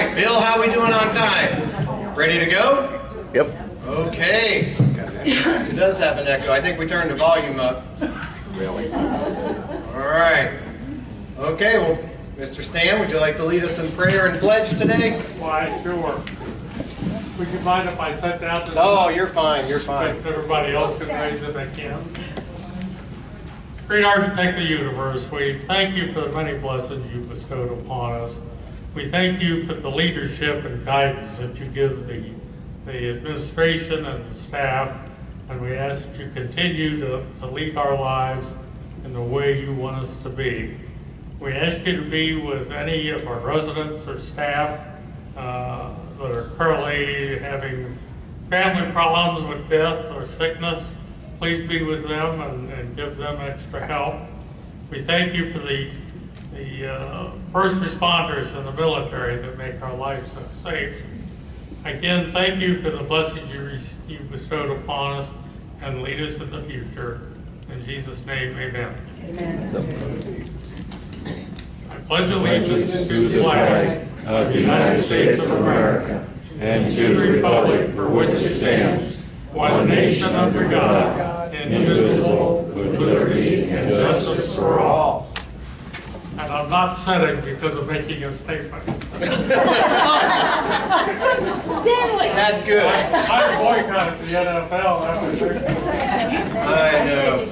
right, Bill, how we doing on time? Ready to go? Yep. Okay. It does have an echo. I think we turned the volume up. Really? All right. Okay, well, Mr. Stan, would you like to lead us in prayer and pledge today? Why, sure. Would you mind if I sat down? Oh, you're fine, you're fine. If everybody else can raise if they can. Great Architect of the universe, we thank you for the many blessings you bestowed upon us. We thank you for the leadership and guidance that you give the administration and the staff, and we ask that you continue to lead our lives in the way you want us to be. We ask you to be with any of our residents or staff that are currently having family problems with death or sickness. Please be with them and give them extra help. We thank you for the first responders in the military that make our lives so safe. Again, thank you for the blessings you bestowed upon us and lead us in the future. In Jesus' name, amen. Amen. I pledge allegiance to the flag of the United States of America and to the republic for which it stands, one nation under God, indivisible, with liberty and justice for all. And I'm not sitting because of making a statement. Stanley! That's good. I boycotted the NFL after I know.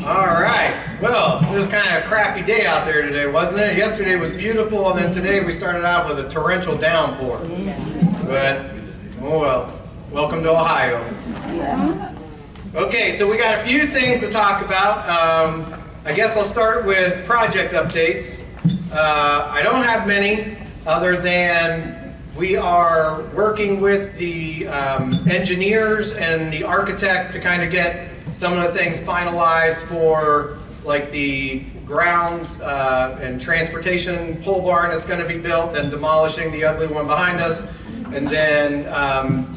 All right. Well, it was kind of a crappy day out there today, wasn't it? Yesterday was beautiful, and then today we started out with a torrential downpour. But, oh well. Welcome to Ohio. Okay, so we got a few things to talk about. I guess I'll start with project updates. I don't have many other than we are working with the engineers and the architect to kind of get some of the things finalized for like the grounds and transportation pole barn that's going to be built, then demolishing the ugly one behind us, and then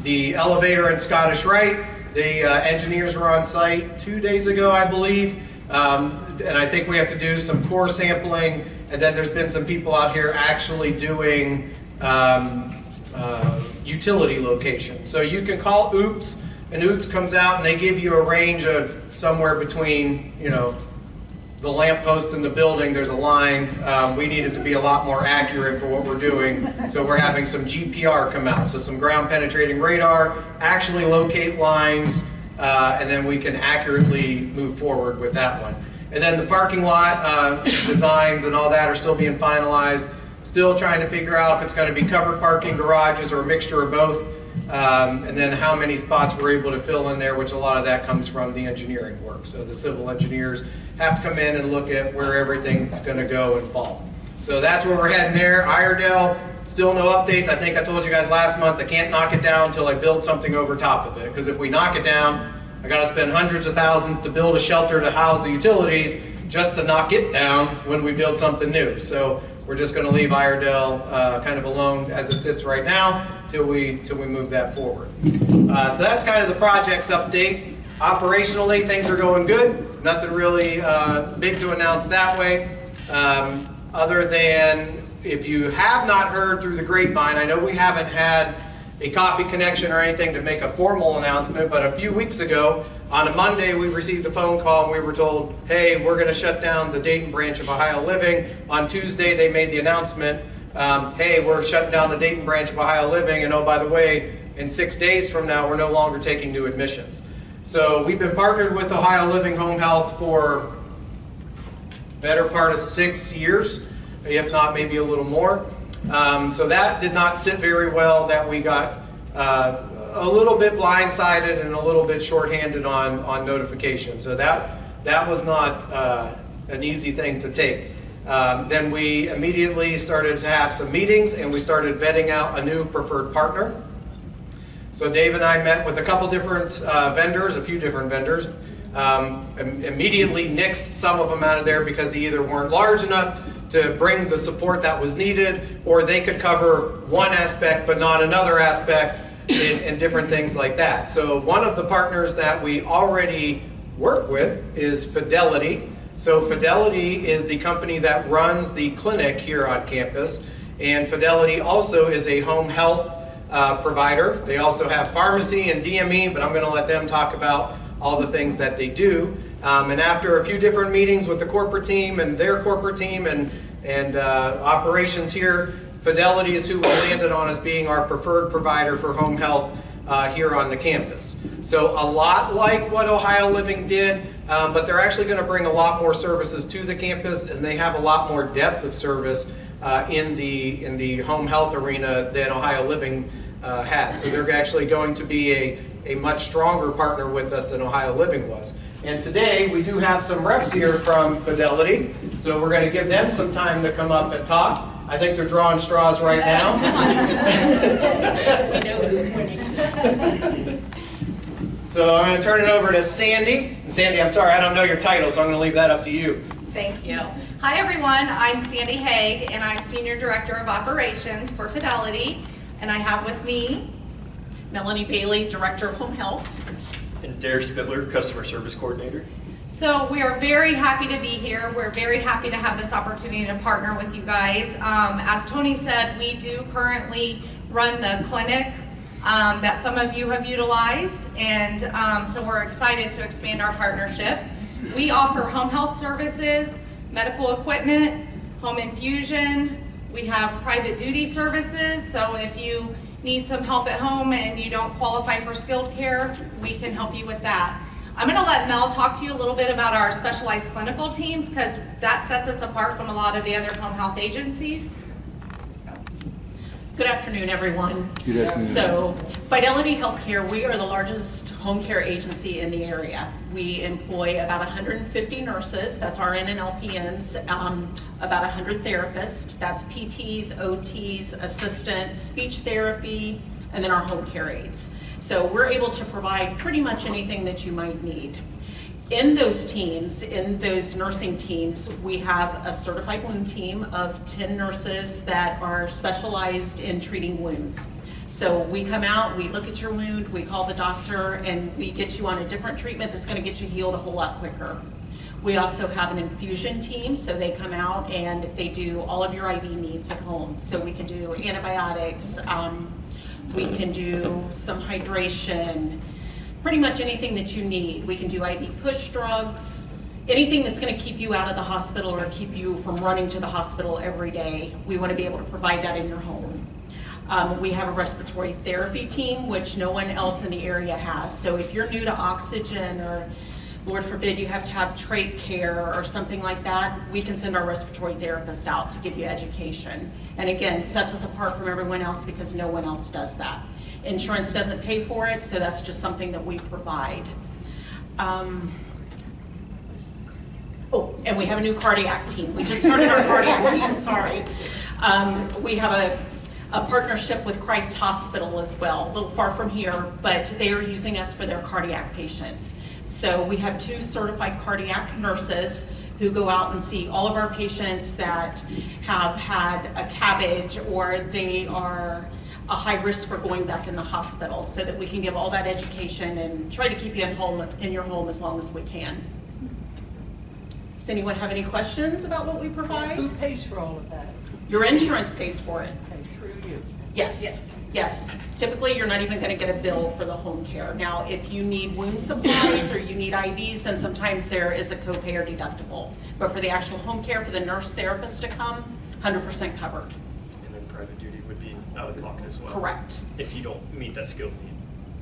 the elevator in Scottish Rite. The engineers were on site 2 days ago, I believe. And I think we have to do some core sampling, and then there's been some people out here actually doing utility locations. So you can call OOPS, and OOPS comes out and they give you a range of somewhere between, you know, the lamppost and the building, there's a line. We need it to be a lot more accurate for what we're doing, so we're having some GPR come out, so some ground penetrating radar, actually locate lines, and then we can accurately move forward with that one. And then the parking lot designs and all that are still being finalized. Still trying to figure out if it's going to be covered parking, garages, or a mixture of both. And then how many spots we're able to fill in there, which a lot of that comes from the engineering work. So the civil engineers have to come in and look at where everything's going to go and fall. So that's where we're heading there. Iredell, still no updates. I think I told you guys last month I can't knock it down until I build something over top of it. Because if we knock it down, I got to spend hundreds of thousands to build a shelter to house the utilities just to knock it down when we build something new. So we're just going to leave Iredell kind of alone as it sits right now till we move that forward. So that's kind of the projects update. Operationally, things are going good. Nothing really big to announce that way. Other than if you have not heard through the grapevine, I know we haven't had a coffee connection or anything to make a formal announcement, but a few weeks ago, on a Monday, we received a phone call and we were told, hey, we're going to shut down the Dayton branch of Ohio Living. On Tuesday, they made the announcement, hey, we're shutting down the Dayton branch of Ohio Living, and oh, by the way, in 6 days from now, we're no longer taking new admissions. So we've been partnered with Ohio Living Home Health for better part of 6 years, if not maybe a little more. So that did not sit very well, that we got a little bit blindsided and a little bit shorthanded on notification. So that was not an easy thing to take. Then we immediately started to have some meetings and we started vetting out a new preferred partner. So Dave and I met with a couple different vendors, a few different vendors. Immediately nixed some of them out of there because they either weren't large enough to bring the support that was needed, or they could cover one aspect but not another aspect, and different things like that. So one of the partners that we already work with is Fidelity. So Fidelity is the company that runs the clinic here on campus, And Fidelity also is a home health provider. They also have pharmacy and DME, but I'm going to let them talk about all the things that they do. And after a few different meetings with the corporate team and their corporate team and operations here, Fidelity is who we landed on as being our preferred provider for home health here on the campus. So a lot like what Ohio Living did, but they're actually going to bring a lot more services to the campus, and they have a lot more depth of service in the home health arena than Ohio Living had. So they're actually going to be a much stronger partner with us than Ohio Living was. And today we do have some reps here from Fidelity, so we're going to give them some time to come up and talk. I think they're drawing straws right now. We know who's winning. So I'm going to turn it over to Sandy. And Sandy, I'm sorry, I don't know your title, so I'm going to leave that up to you. Thank you. Hi, everyone. I'm Sandy Haig, and I'm Senior Director of Operations for Fidelity. And I have with me Melanie Bailey, Director of Home Health. And Derek Spittler, Customer Service Coordinator. So we are very happy to be here. We're very happy to have this opportunity to partner with you guys. As Tony said, we do currently run the clinic that some of you have utilized, and so we're excited to expand our partnership. We offer home health services, medical equipment, home infusion. We have private duty services, so if you need some help at home and you don't qualify for skilled care, we can help you with that. I'm going to let Mel talk to you a little bit about our specialized clinical teams, because that sets us apart from a lot of the other home health agencies. Good afternoon, everyone. Good afternoon. So, Fidelity Healthcare, we are the largest home care agency in the area. We employ about 150 nurses, that's RN and LPNs, about 100 therapists, that's PTs, OTs, assistants, speech therapy, and then our home care aides. So we're able to provide pretty much anything that you might need. In those teams, in those nursing teams, we have a certified wound team of 10 nurses that are specialized in treating wounds. So we come out, we look at your wound, we call the doctor, and we get you on a different treatment that's going to get you healed a whole lot quicker. We also have an infusion team, so they come out and they do all of your IV needs at home. So we can do antibiotics, we can do some hydration, pretty much anything that you need. We can do IV push drugs, anything that's going to keep you out of the hospital or keep you from running to the hospital every day. We want to be able to provide that in your home. We have a respiratory therapy team, which no one else in the area has. So if you're new to oxygen, or Lord forbid you have to have trach care or something like that, we can send our respiratory therapist out to give you education. And again, sets us apart from everyone else because no one else does that. Insurance doesn't pay for it, so that's just something that we provide. Oh, and we have a new cardiac team. We just started our cardiac team, sorry. We have a partnership with Christ Hospital as well, a little far from here, but they are using us for their cardiac patients. So we have 2 certified cardiac nurses who go out and see all of our patients that have had a CABG or they are a high risk for going back in the hospital, so that we can give all that education and try to keep you in your home as long as we can. Does anyone have any questions about what we provide? Who pays for all of that? Your insurance pays for it. Pay through you. Yes, yes. Typically, you're not even going to get a bill for the home care. Now, if you need wound supplies or you need IVs, then sometimes there is a copay or deductible. But for the actual home care, for the nurse therapist to come, 100% covered. And then private duty would be out of pocket as well. Correct. If you don't meet that skilled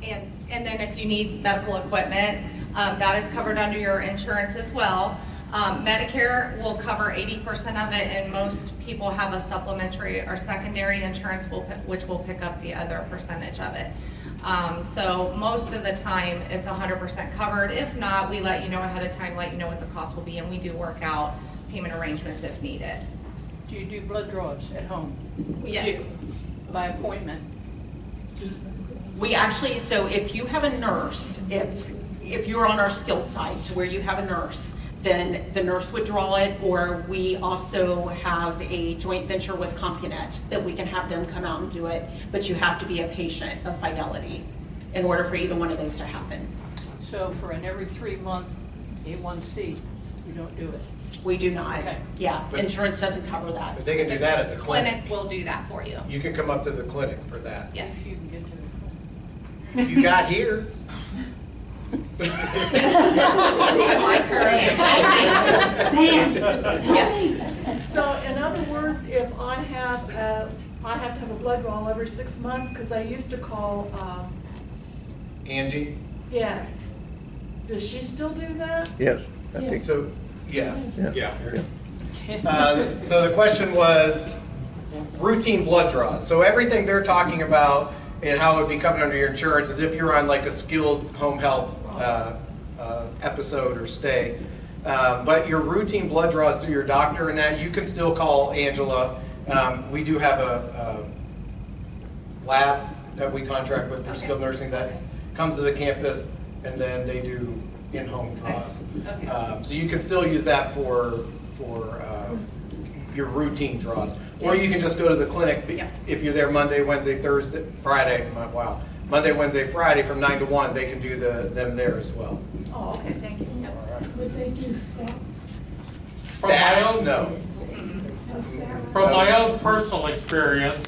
need. And then if you need medical equipment, that is covered under your insurance as well. Medicare will cover 80% of it, and most people have a supplementary or secondary insurance which will pick up the other percentage of it. So most of the time it's 100% covered. If not, we let you know ahead of time, let you know what the cost will be, and we do work out payment arrangements if needed. Do you do blood draws at home We Yes. do. by appointment? We actually, so if you have a nurse, if you're on our skilled side to where you have a nurse, then the nurse would draw it, or we also have a joint venture with CompuNet that we can have them come out and do it, but you have to be a patient of Fidelity in order for either one of those to happen. So for an every 3-month A1C, you don't do it? We do not. Okay. Yeah, But- insurance doesn't cover that. But they can do that at the clinic. Clinic will do that for you. You can come up to the clinic for that. Yes. You can get to the clinic. You got here. Yes. So in other words, if I have to have a blood draw every 6 months, because I used to call, Angie? yes. Does she still do that? Yes, I think, So, yeah. yeah. So the question was routine blood draws. So everything they're talking about and how it would be covered under your insurance is if you're on like a skilled home health episode or stay. But your routine blood draws through your doctor and that, you can still call Angela. We do have a lab that we contract with for skilled nursing that comes to the campus, and then they do in-home draws. Okay. So you can still use that for your routine draws. Or you can just go to the clinic if you're there Monday, Wednesday, Thursday, Friday, wow. Monday, Wednesday, Friday from 9 to 1, they can do them there as well. Oh, okay, thank you. Would they do stats? Stats, no. From my own personal experience,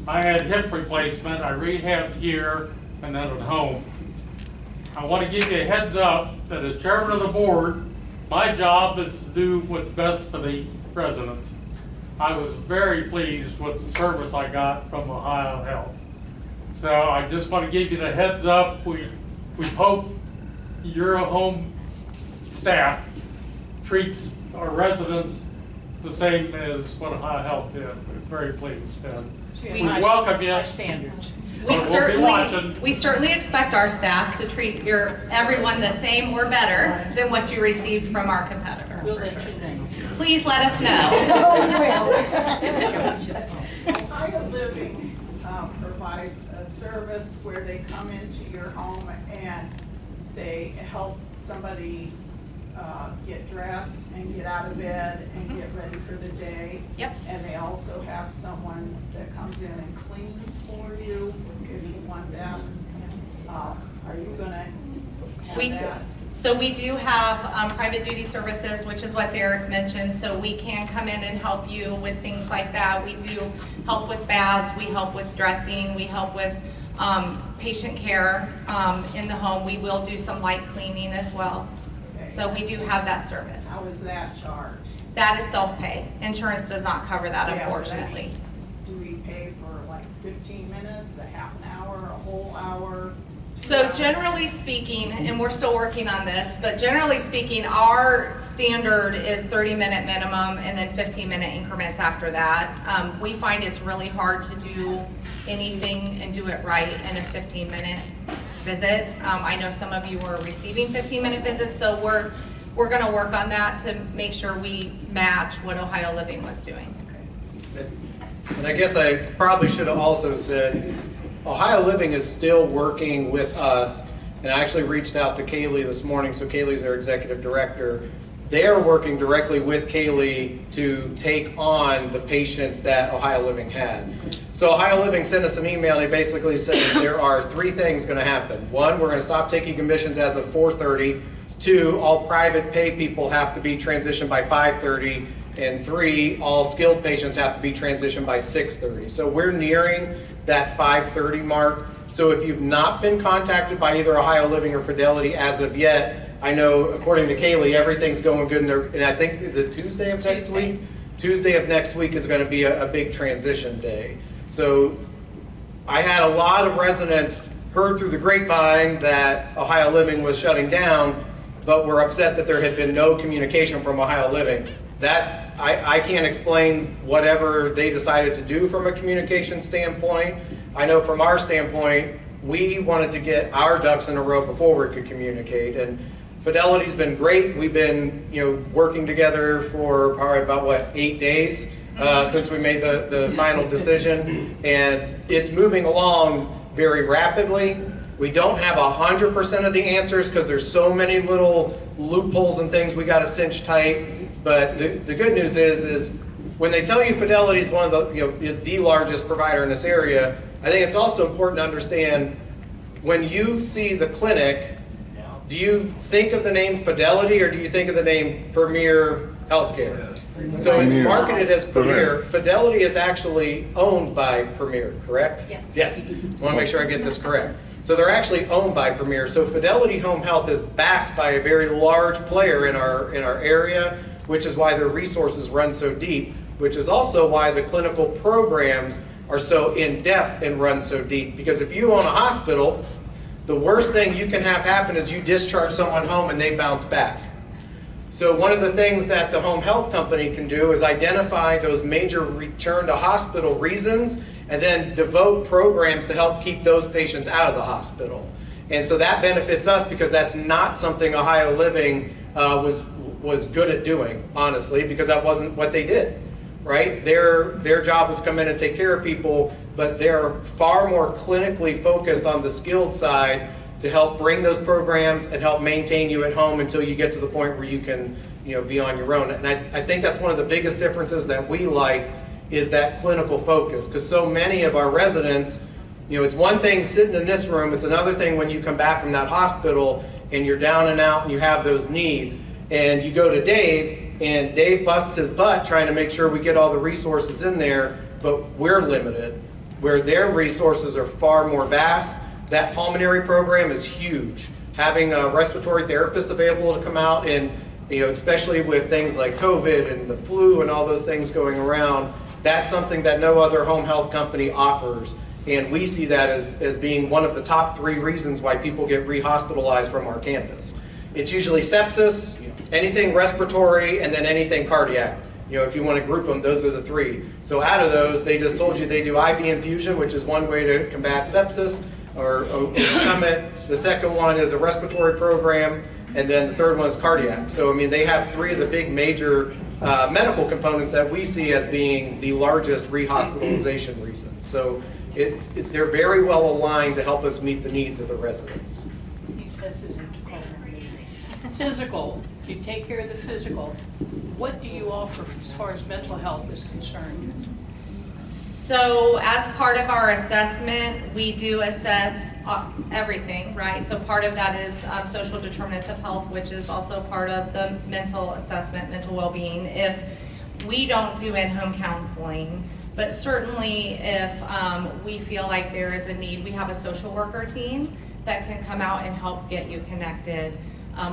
I had hip replacement, I rehabbed here and then at home. I want to give you a heads up that as chairman of the board, my job is to do what's best for the residents. I was very pleased with the service I got from Ohio Health. So I just want to give you the heads up. We hope your home staff treats our residents the same as what Ohio Health did. We're very pleased. And we welcome you. High standards. We But we'll be watching. we certainly expect our staff to treat everyone the same or better than what you received from our competitor, We'll for let sure. you know. Please let us know. Ohio Living provides a service where they come into your home and say, help somebody get dressed and get out of bed and get ready for the day. Yep. And they also have someone that comes in and cleans for you if you want them. Are you gonna We, have that? so we do have private duty services, which is what Derek mentioned, so we can come in and help you with things like that. We do help with baths, we help with dressing, we help with patient care in the home. We will do some light cleaning as well. Okay. So we do have that service. How is that charged? That is self-pay. Insurance does not cover that, Yeah, but I mean, unfortunately. Do we pay for like 15 minutes, a half an hour, a whole hour? 2 So hours? generally speaking, and we're still working on this, but generally speaking, our standard is 30-minute minimum and then 15-minute increments after that. We find it's really hard to do anything and do it right in a 15-minute visit. I know some of you are receiving 15-minute visits, so we're gonna work on that to make sure we match what Ohio Living was doing. And I guess I probably should have also said, Ohio Living is still working with us, and I actually reached out to Kaylee this morning, so Kaylee's our executive director. They're working directly with Kaylee to take on the patients that Ohio Living had. So Ohio Living sent us an email, and they basically said there are 3 things gonna happen. 1, we're gonna stop taking admissions as of 4:30. 2, all private pay people have to be transitioned by 5:30. And 3, all skilled patients have to be transitioned by 6:30. So we're nearing that 5:30 mark. So if you've not been contacted by either Ohio Living or Fidelity as of yet, I know according to Kaylee, everything's going good, and I think, is it Tuesday of next Tuesday. week? Tuesday of next week is going to be a big transition day. So I had a lot of residents heard through the grapevine that Ohio Living was shutting down, but were upset that there had been no communication from Ohio Living. That, I can't explain whatever they decided to do from a communication standpoint. I know from our standpoint, we wanted to get our ducks in a row before we could communicate. And Fidelity's been great. We've been, working together for probably about, 8 days since we made the final decision. And it's moving along very rapidly. We don't have 100% of the answers because there's so many little loopholes and things we got to cinch tight. But the good news is when they tell you Fidelity is one of the, is the largest provider in this area, I think it's also important to understand when you see the clinic, do you think of the name Fidelity or do you think of the name Premier Healthcare. So it's marketed as Premier. Fidelity is actually owned by Premier, correct? Yes. Yes. I want to make sure I get this correct. So they're actually owned by Premier. So Fidelity Home Health is backed by a very large player in our area, which is why their resources run so deep, which is also why the clinical programs are so in-depth and run so deep. Because if you own a hospital, the worst thing you can have happen is you discharge someone home and they bounce back. So one of the things that the home health company can do is identify those major return to hospital reasons and then devote programs to help keep those patients out of the hospital. And so that benefits us because that's not something Ohio Living was good at doing, honestly, because that wasn't what they did, right? Their job is come in and take care of people, but they're far more clinically focused on the skilled side to help bring those programs and help maintain you at home until you get to the point where you can, be on your own. And I think that's one of the biggest differences that we like is that clinical focus, because so many of our residents, it's one thing sitting in this room, it's another thing when you come back from that hospital and you're down and out and you have those needs, and you go to Dave, and Dave busts his butt trying to make sure we get all the resources in there, but we're limited, where their resources are far more vast. That pulmonary program is huge. Having a respiratory therapist available to come out and, especially with things like COVID and the flu and all those things going around, that's something that no other home health company offers. And we see that as being one of the top 3 reasons why people get re-hospitalized from our campus. It's usually sepsis, anything respiratory, and then anything cardiac. If you want to group them, those are the 3. So out of those, they just told you they do IV infusion, which is one way to combat sepsis or overcome it. The second one is a respiratory program, and then the third one is cardiac. So, they have 3 of the big major medical components that we see as being the largest rehospitalization reasons. So they're very well aligned to help us meet the needs of the residents. He says it in physical, you take care of the physical. What do you offer as far as mental health is concerned? So as part of our assessment, we do assess everything, right? So part of that is social determinants of health, which is also part of the mental assessment, mental well-being. If we don't do in-home counseling, but certainly if we feel like there is a need, we have a social worker team that can come out and help get you connected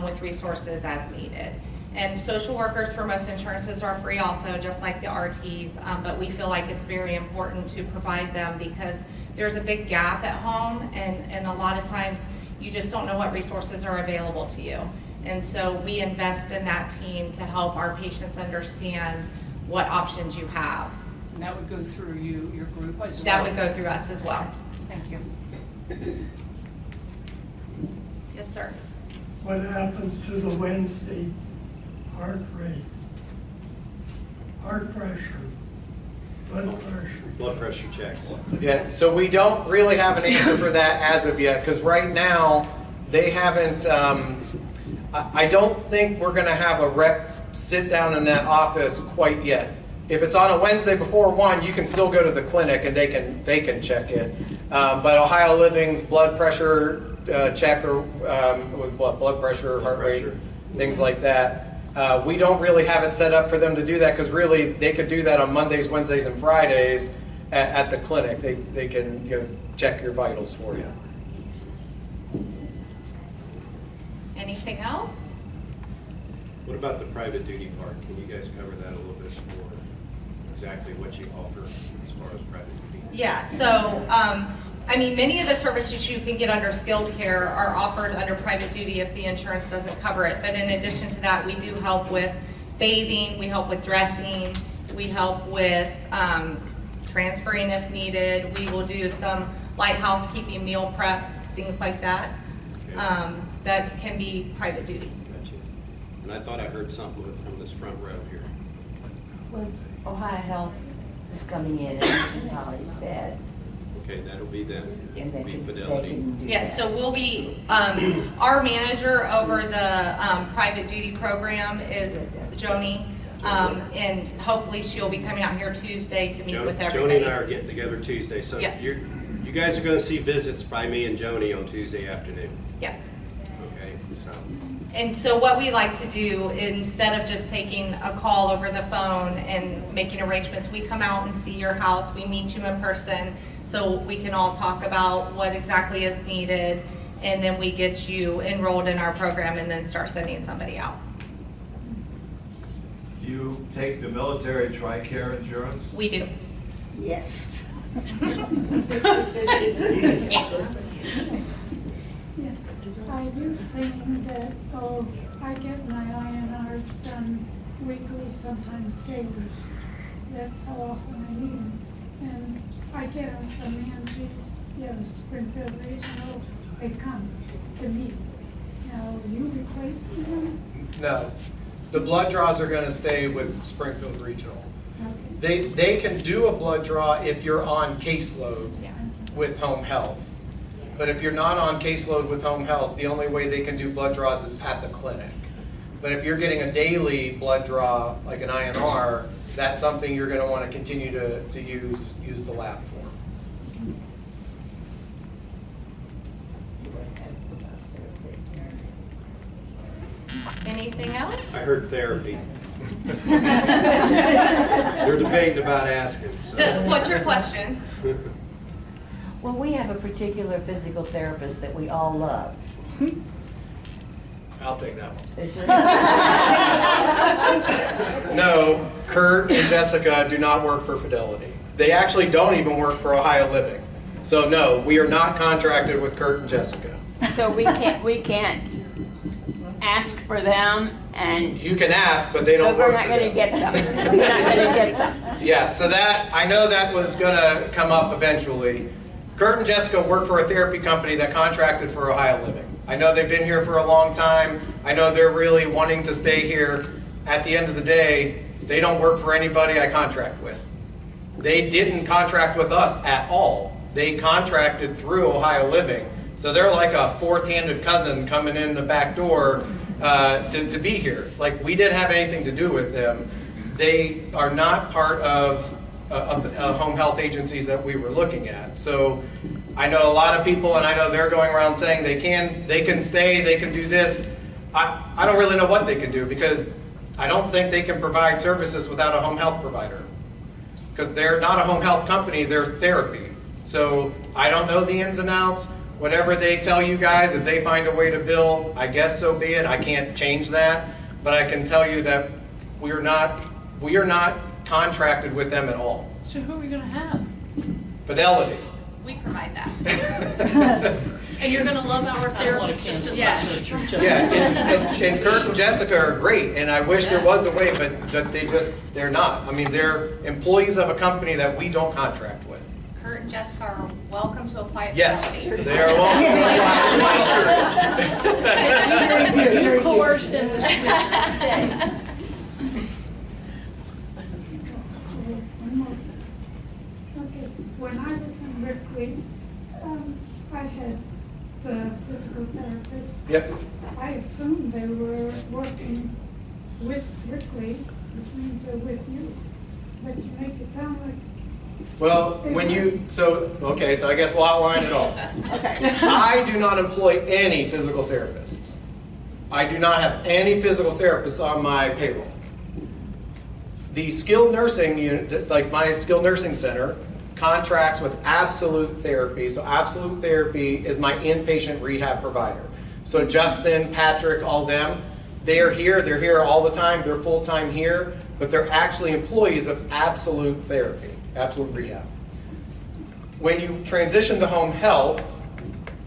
with resources as needed. And social workers for most insurances are free also, just like the RTs, but we feel like it's very important to provide them because there's a big gap at home, and a lot of times you just don't know what resources are available to you. And so we invest in that team to help our patients understand what options you have. And that would go through your group as well? That would go through us as well. Thank you. Yes, sir. What happens to the Wednesday heart rate, heart pressure, blood pressure checks? Yeah, so we don't really have an answer for that as of yet, because right now they haven't, I don't think we're going to have a rep sit down in that office quite yet. If it's on a Wednesday before 1, you can still go to the clinic and they can check it. But Ohio Living's blood pressure checker, it was blood pressure, heart rate, things like that. We don't really have it set up for them to do that because really they could do that on Mondays, Wednesdays, and Fridays at the clinic. They can check your vitals for you. Anything else? What about the private duty part? Can you guys cover that a little bit more? Exactly what you offer as far as private duty? Yeah, so many of the services you can get under skilled care are offered under private duty if the insurance doesn't cover it. But in addition to that, we do help with bathing, we help with dressing, we help with transferring if needed. We will do some light housekeeping, meal prep, things like that. Okay. That can be private duty. Gotcha. And I thought I heard something from this front row here. Well, Ohio Health is coming in and Holly's bed. Okay, that'll be them. And they Be can, Fidelity. Yes, so we'll be, our manager over the private duty program is Joni, and hopefully she'll be coming out here Tuesday to meet with everybody. Joni and I are getting together Tuesday, so Yeah. you guys are going to see visits by me and Joni on Tuesday afternoon. Yeah. Okay, so And so what we like to do, instead of just taking a call over the phone and making arrangements, we come out and see your house, we meet you in person, so we can all talk about what exactly is needed, and then we get you enrolled in our program and then start sending somebody out. Do you take the military TRICARE insurance? We do. Yes. Are you saying that, oh, I get my INRs done weekly, sometimes daily? That's how often I need them. And I get them from Angie, Springfield Regional, they come to me. Now, are you replacing them? No. The blood draws are going to stay with Springfield Regional. Okay. They can do a blood draw if you're on caseload with home health. But if you're not on caseload with home health, the only way they can do blood draws is at the clinic. But if you're getting a daily blood draw, like an INR, that's something you're going to want to continue to use the lab for. Anything else? I heard therapy. They're debating about asking. So what's your question? Well, we have a particular physical therapist that we all love. I'll take that one. It's just- No, Kurt and Jessica do not work for Fidelity. They actually don't even work for Ohio Living. So no, we are not contracted with Kurt and Jessica. So we can't ask for them and. You can ask, but they don't But work we're not for gonna them. get them. We're not gonna get them. Yeah, so that, I know that was gonna come up eventually. Kurt and Jessica work for a therapy company that contracted for Ohio Living. I know they've been here for a long time. I know they're really wanting to stay here. At the end of the day, they don't work for anybody I contract with. They didn't contract with us at all. They contracted through Ohio Living. So they're like a fourth-handed cousin coming in the back door to be here. Like, we didn't have anything to do with them. They are not part of the home health agencies that we were looking at. So I know a lot of people, and I know they're going around saying they can stay, they can do this. I don't really know what they can do, because I don't think they can provide services without a home health provider. Because they're not a home health company, they're therapy. So I don't know the ins and outs. Whatever they tell you guys, if they find a way to bill, I guess so be it. I can't change that. But I can tell you that we are not contracted with them at all. So who are we gonna have? Fidelity. We provide that. And you're gonna love our therapists just as much. Yeah, and Kurt and Jessica are great, and I wish there was a way, but they're not. I mean, they're employees of a company that we don't contract with. Kurt and Jessica are welcome to apply at Yes, Fidelity. they are welcome to apply. You coerced them to stay. One more. Okay, when I was in Berkeley, I had the physical therapist. Yep. I assumed they were working with Berkeley, which means they're with you. But you make it sound like. Well, okay, so I guess we'll outline it all. Okay. I do not employ any physical therapists. I do not have any physical therapists on my payroll. The skilled nursing unit, like my skilled nursing center, contracts with Absolute Therapy. So Absolute Therapy is my inpatient rehab provider. So Justin, Patrick, all them, they're here all the time, they're full-time here, but they're actually employees of Absolute Therapy, Absolute Rehab. When you transition to home health,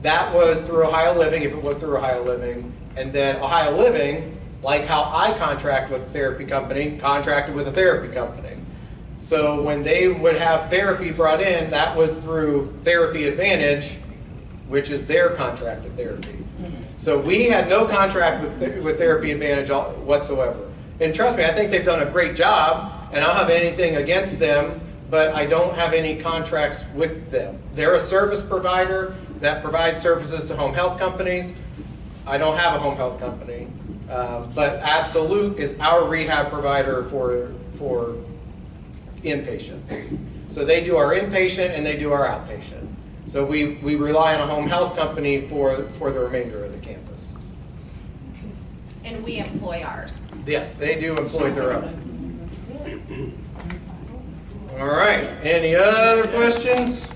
that was through Ohio Living, if it was through Ohio Living, and then Ohio Living, like how I contract with a therapy company, contracted with a therapy company. So when they would have therapy brought in, that was through Therapy Advantage, which is their contracted therapy. So we had no contract with Therapy Advantage whatsoever. And trust me, I think they've done a great job, and I don't have anything against them, but I don't have any contracts with them. They're a service provider that provides services to home health companies. I don't have a home health company, but Absolute is our rehab provider for inpatient. So they do our inpatient and they do our outpatient. So we rely on a home health company for the remainder of the campus. and we employ ours. Yes, they do employ their own. All right, any other questions?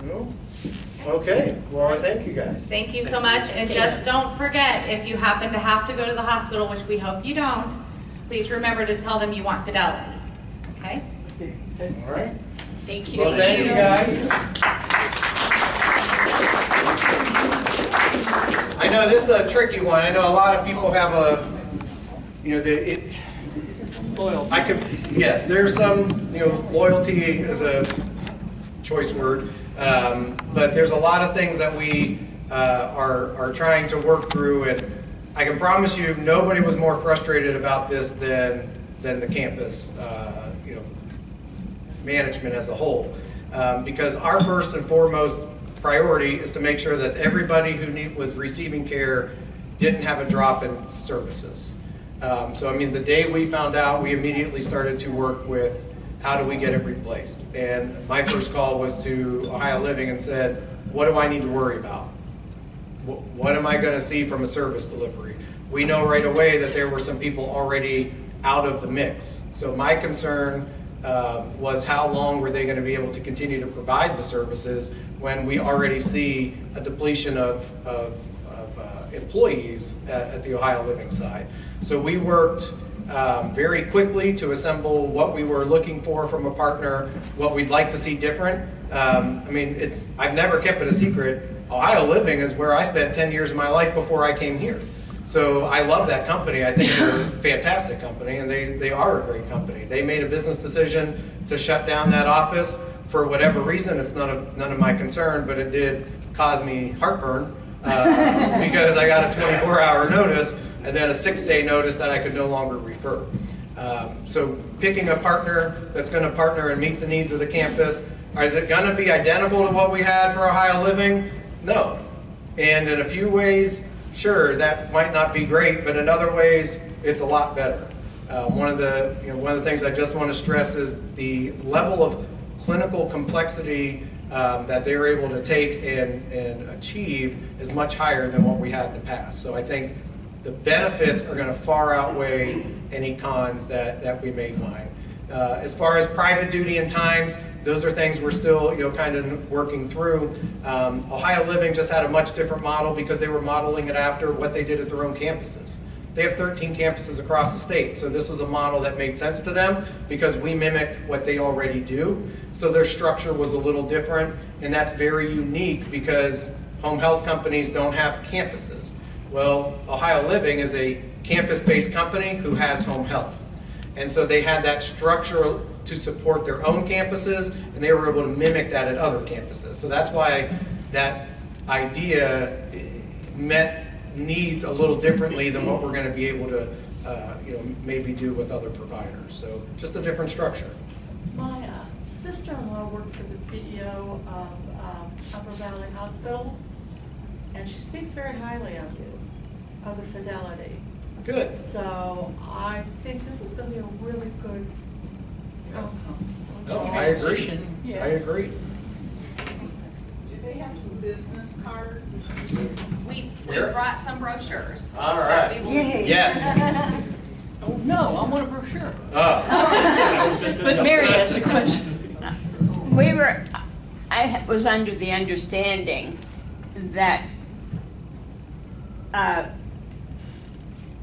No? Okay, well, I thank you guys. Thank you so much, and just don't forget, if you happen to have to go to the hospital, which we hope you don't, please remember to tell them you want Fidelity, okay? All right. Thank you. Well, thank you guys. I know this is a tricky one. I know a lot of people have a, you know, yes, there's some, you know, loyalty is a choice word, but there's a lot of things that we are trying to work through, and I can promise you nobody was more frustrated about this than the campus, you know, management as a whole, because our first and foremost priority is to make sure that everybody who was receiving care didn't have a drop in services. So I mean, the day we found out, we immediately started to work with how do we get it replaced. And my first call was to Ohio Living and said, what do I need to worry about? What am I going to see from a service delivery? We know right away that there were some people already out of the mix. So my concern was how long were they going to be able to continue to provide the services when we already see a depletion of employees at the Ohio Living side. So we worked very quickly to assemble what we were looking for from a partner, what we'd like to see different. I mean, I've never kept it a secret. Ohio Living is where I spent 10 years of my life before I came here. So I love that company. I think they're a fantastic company, and they are a great company. They made a business decision to shut down that office for whatever reason. It's none of my concern, but it did cause me heartburn because I got a 24-hour notice and then a 6-day notice that I could no longer refer. So picking a partner that's going to partner and meet the needs of the campus. Is it going to be identical to what we had for Ohio Living? No. And in a few ways, sure, that might not be great, but in other ways, it's a lot better. One of the things I just want to stress is the level of clinical complexity that they were able to take and achieve is much higher than what we had in the past. So I think the benefits are going to far outweigh any cons that we may find. As far as private duty and times, those are things we're still, kind of working through. Ohio Living just had a much different model because they were modeling it after what they did at their own campuses. They have 13 campuses across the state, so this was a model that made sense to them because we mimic what they already do. So their structure was a little different, and that's very unique because home health companies don't have campuses. Well, Ohio Living is a campus-based company who has home health. And so they had that structure to support their own campuses, and they were able to mimic that at other campuses. So that's why that idea met needs a little differently than what we're going to be able to maybe do with other providers. So just a different structure. My sister-in-law worked for the CEO of Upper Valley Hospital, and she speaks very highly of you, of the Fidelity. Good. So I think this is going to be a really good outcome. No, I agree. Yes. I agree. Do they have some business cards? We brought some brochures. All right. Yes. Oh, no, I want a brochure. Oh. But Mary has a question. I was under the understanding that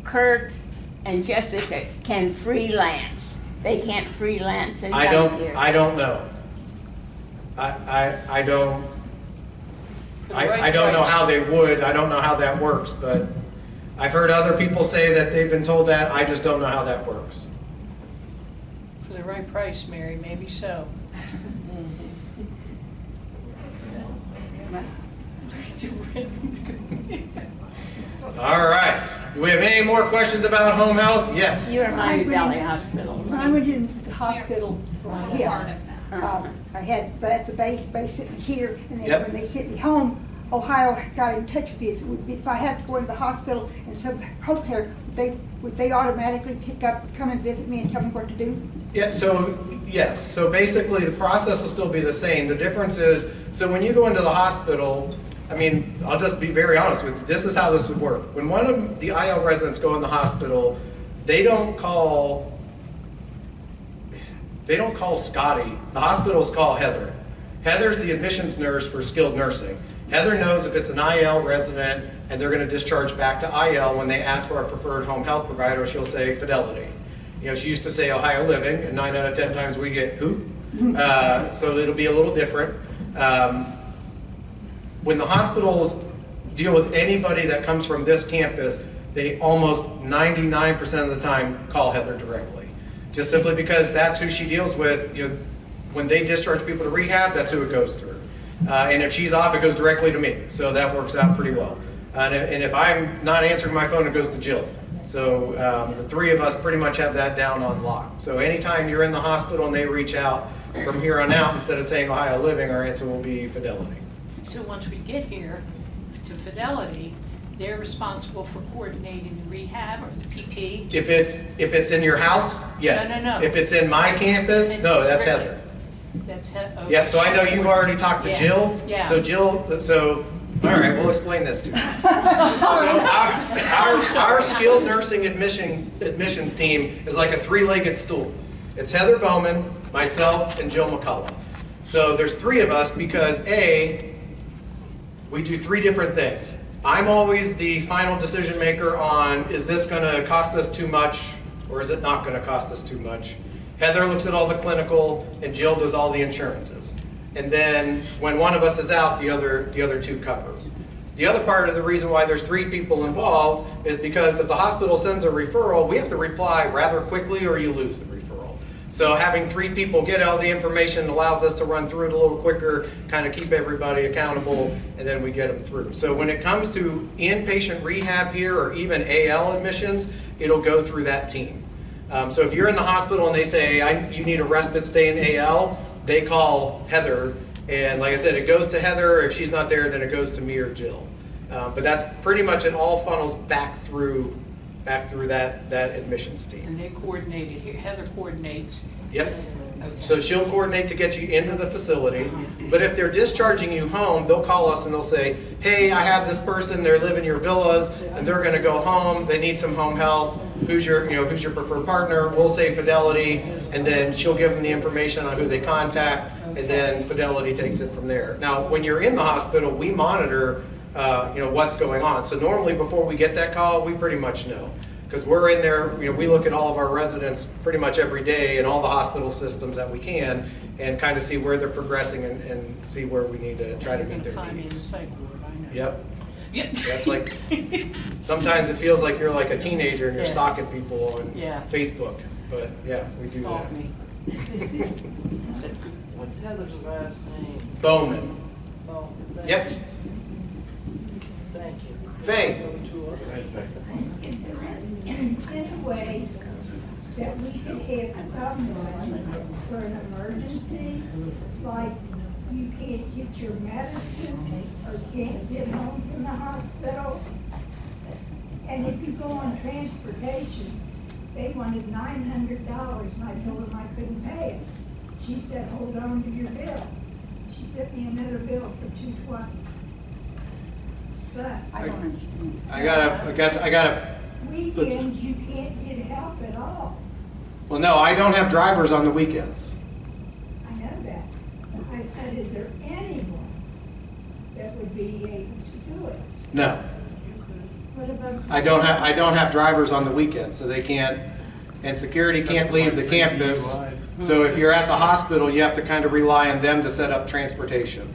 Kurt and Jessica can freelance. They can't freelance and come here. I don't know. I don't. I don't know how they would. I don't know how that works, but I've heard other people say that they've been told that. I just don't know how that works. For the right price, Mary, maybe so. All right. Do we have any more questions about home health? Yes. You're Miami Valley Hospital. When I went into the hospital, We're part of that. I had at the base sitting here, and then Yep. when they sent me home, Ohio got in touch with this. If I had to go into the hospital and some health care, would they automatically come and visit me and tell me what to do? Yeah, so yes. So basically the process will still be the same. The difference is, so when you go into the hospital, I mean, I'll just be very honest with you. This is how this would work. When one of the IL residents go in the hospital, they don't call Scotty. The hospitals call Heather. Heather's the admissions nurse for skilled nursing. Heather knows if it's an IL resident and they're going to discharge back to IL, when they ask for a preferred home health provider, she'll say Fidelity. You know, she used to say Ohio Living, and 9 out of 10 times we get who? So it'll be a little different. When the hospitals deal with anybody that comes from this campus, they almost 99% of the time call Heather directly. Just simply because that's who she deals with. You know, when they discharge people to rehab, that's who it goes through. And if she's off, it goes directly to me. So that works out pretty well. And if I'm not answering my phone, it goes to Jill. So the three of us pretty much have that down on lock. So anytime you're in the hospital and they reach out, from here on out, instead of saying Ohio Living, our answer will be Fidelity. So once we get here to Fidelity, they're responsible for coordinating the rehab or the PT? If it's in your house, yes. No. If it's in my campus, no, that's Heather. That's Heather. Okay. Yep, so I know you've already talked to Yeah. Jill. Yeah. So, all right, we'll explain this to you. So our skilled nursing admissions team is like a three-legged stool. It's Heather Bowman, myself, and Jill McCullough. So there's three of us because we do three different things. I'm always the final decision maker on, is this gonna cost us too much or is it not gonna cost us too much? Heather looks at all the clinical and Jill does all the insurances. And then when one of us is out, the other two cover. The other part of the reason why there's three people involved is because if the hospital sends a referral, we have to reply rather quickly or you lose the referral. So having three people get all the information allows us to run through it a little quicker, kind of keep everybody accountable, and then we get them through. So when it comes to inpatient rehab here or even AL admissions, it'll go through that team. So if you're in the hospital and they say, you need a respite stay in AL, they call Heather. And like I said, it goes to Heather. If she's not there, then it goes to me or Jill. But that's pretty much it all funnels back through that admissions team. And they coordinated here, Heather coordinates. Yep. Okay. So she'll coordinate to get you into the facility, but if they're discharging you home, they'll call us and they'll say, hey, I have this person, they live in your villas, and they're gonna go home, they need some home health, who's your preferred partner? We'll say Fidelity, and then she'll give them the information on who they contact, and then Fidelity takes it from there. Now, when you're in the hospital, we monitor what's going on. So normally before we get that call, we pretty much know. Because we're in there, we look at all of our residents pretty much every day in all the hospital systems that we can and kind of see where they're progressing and see where we need to try to meet their needs. Yep. Yep. It's like, sometimes it feels like you're like a teenager and you're stalking people on Facebook. But yeah, we do that. What's Heather's last name? Bowman. Bowman. Yep. Thank you. Faye. Is there any way that we could have someone for an emergency, like you can't get your medicine or can't get home from the hospital? And if you go on transportation, they wanted $900 and I told them I couldn't pay it. She said, hold on to your bill. She sent me another bill for $220. But I guess I gotta. Weekends, you can't get help at all. Well, no, I don't have drivers on the weekends. I know that. I said, is there anyone that would be able to do it? No. What about? I don't have drivers on the weekends, so they can't, and security can't leave the campus. So if you're at the hospital, you have to kind of rely on them to set up transportation,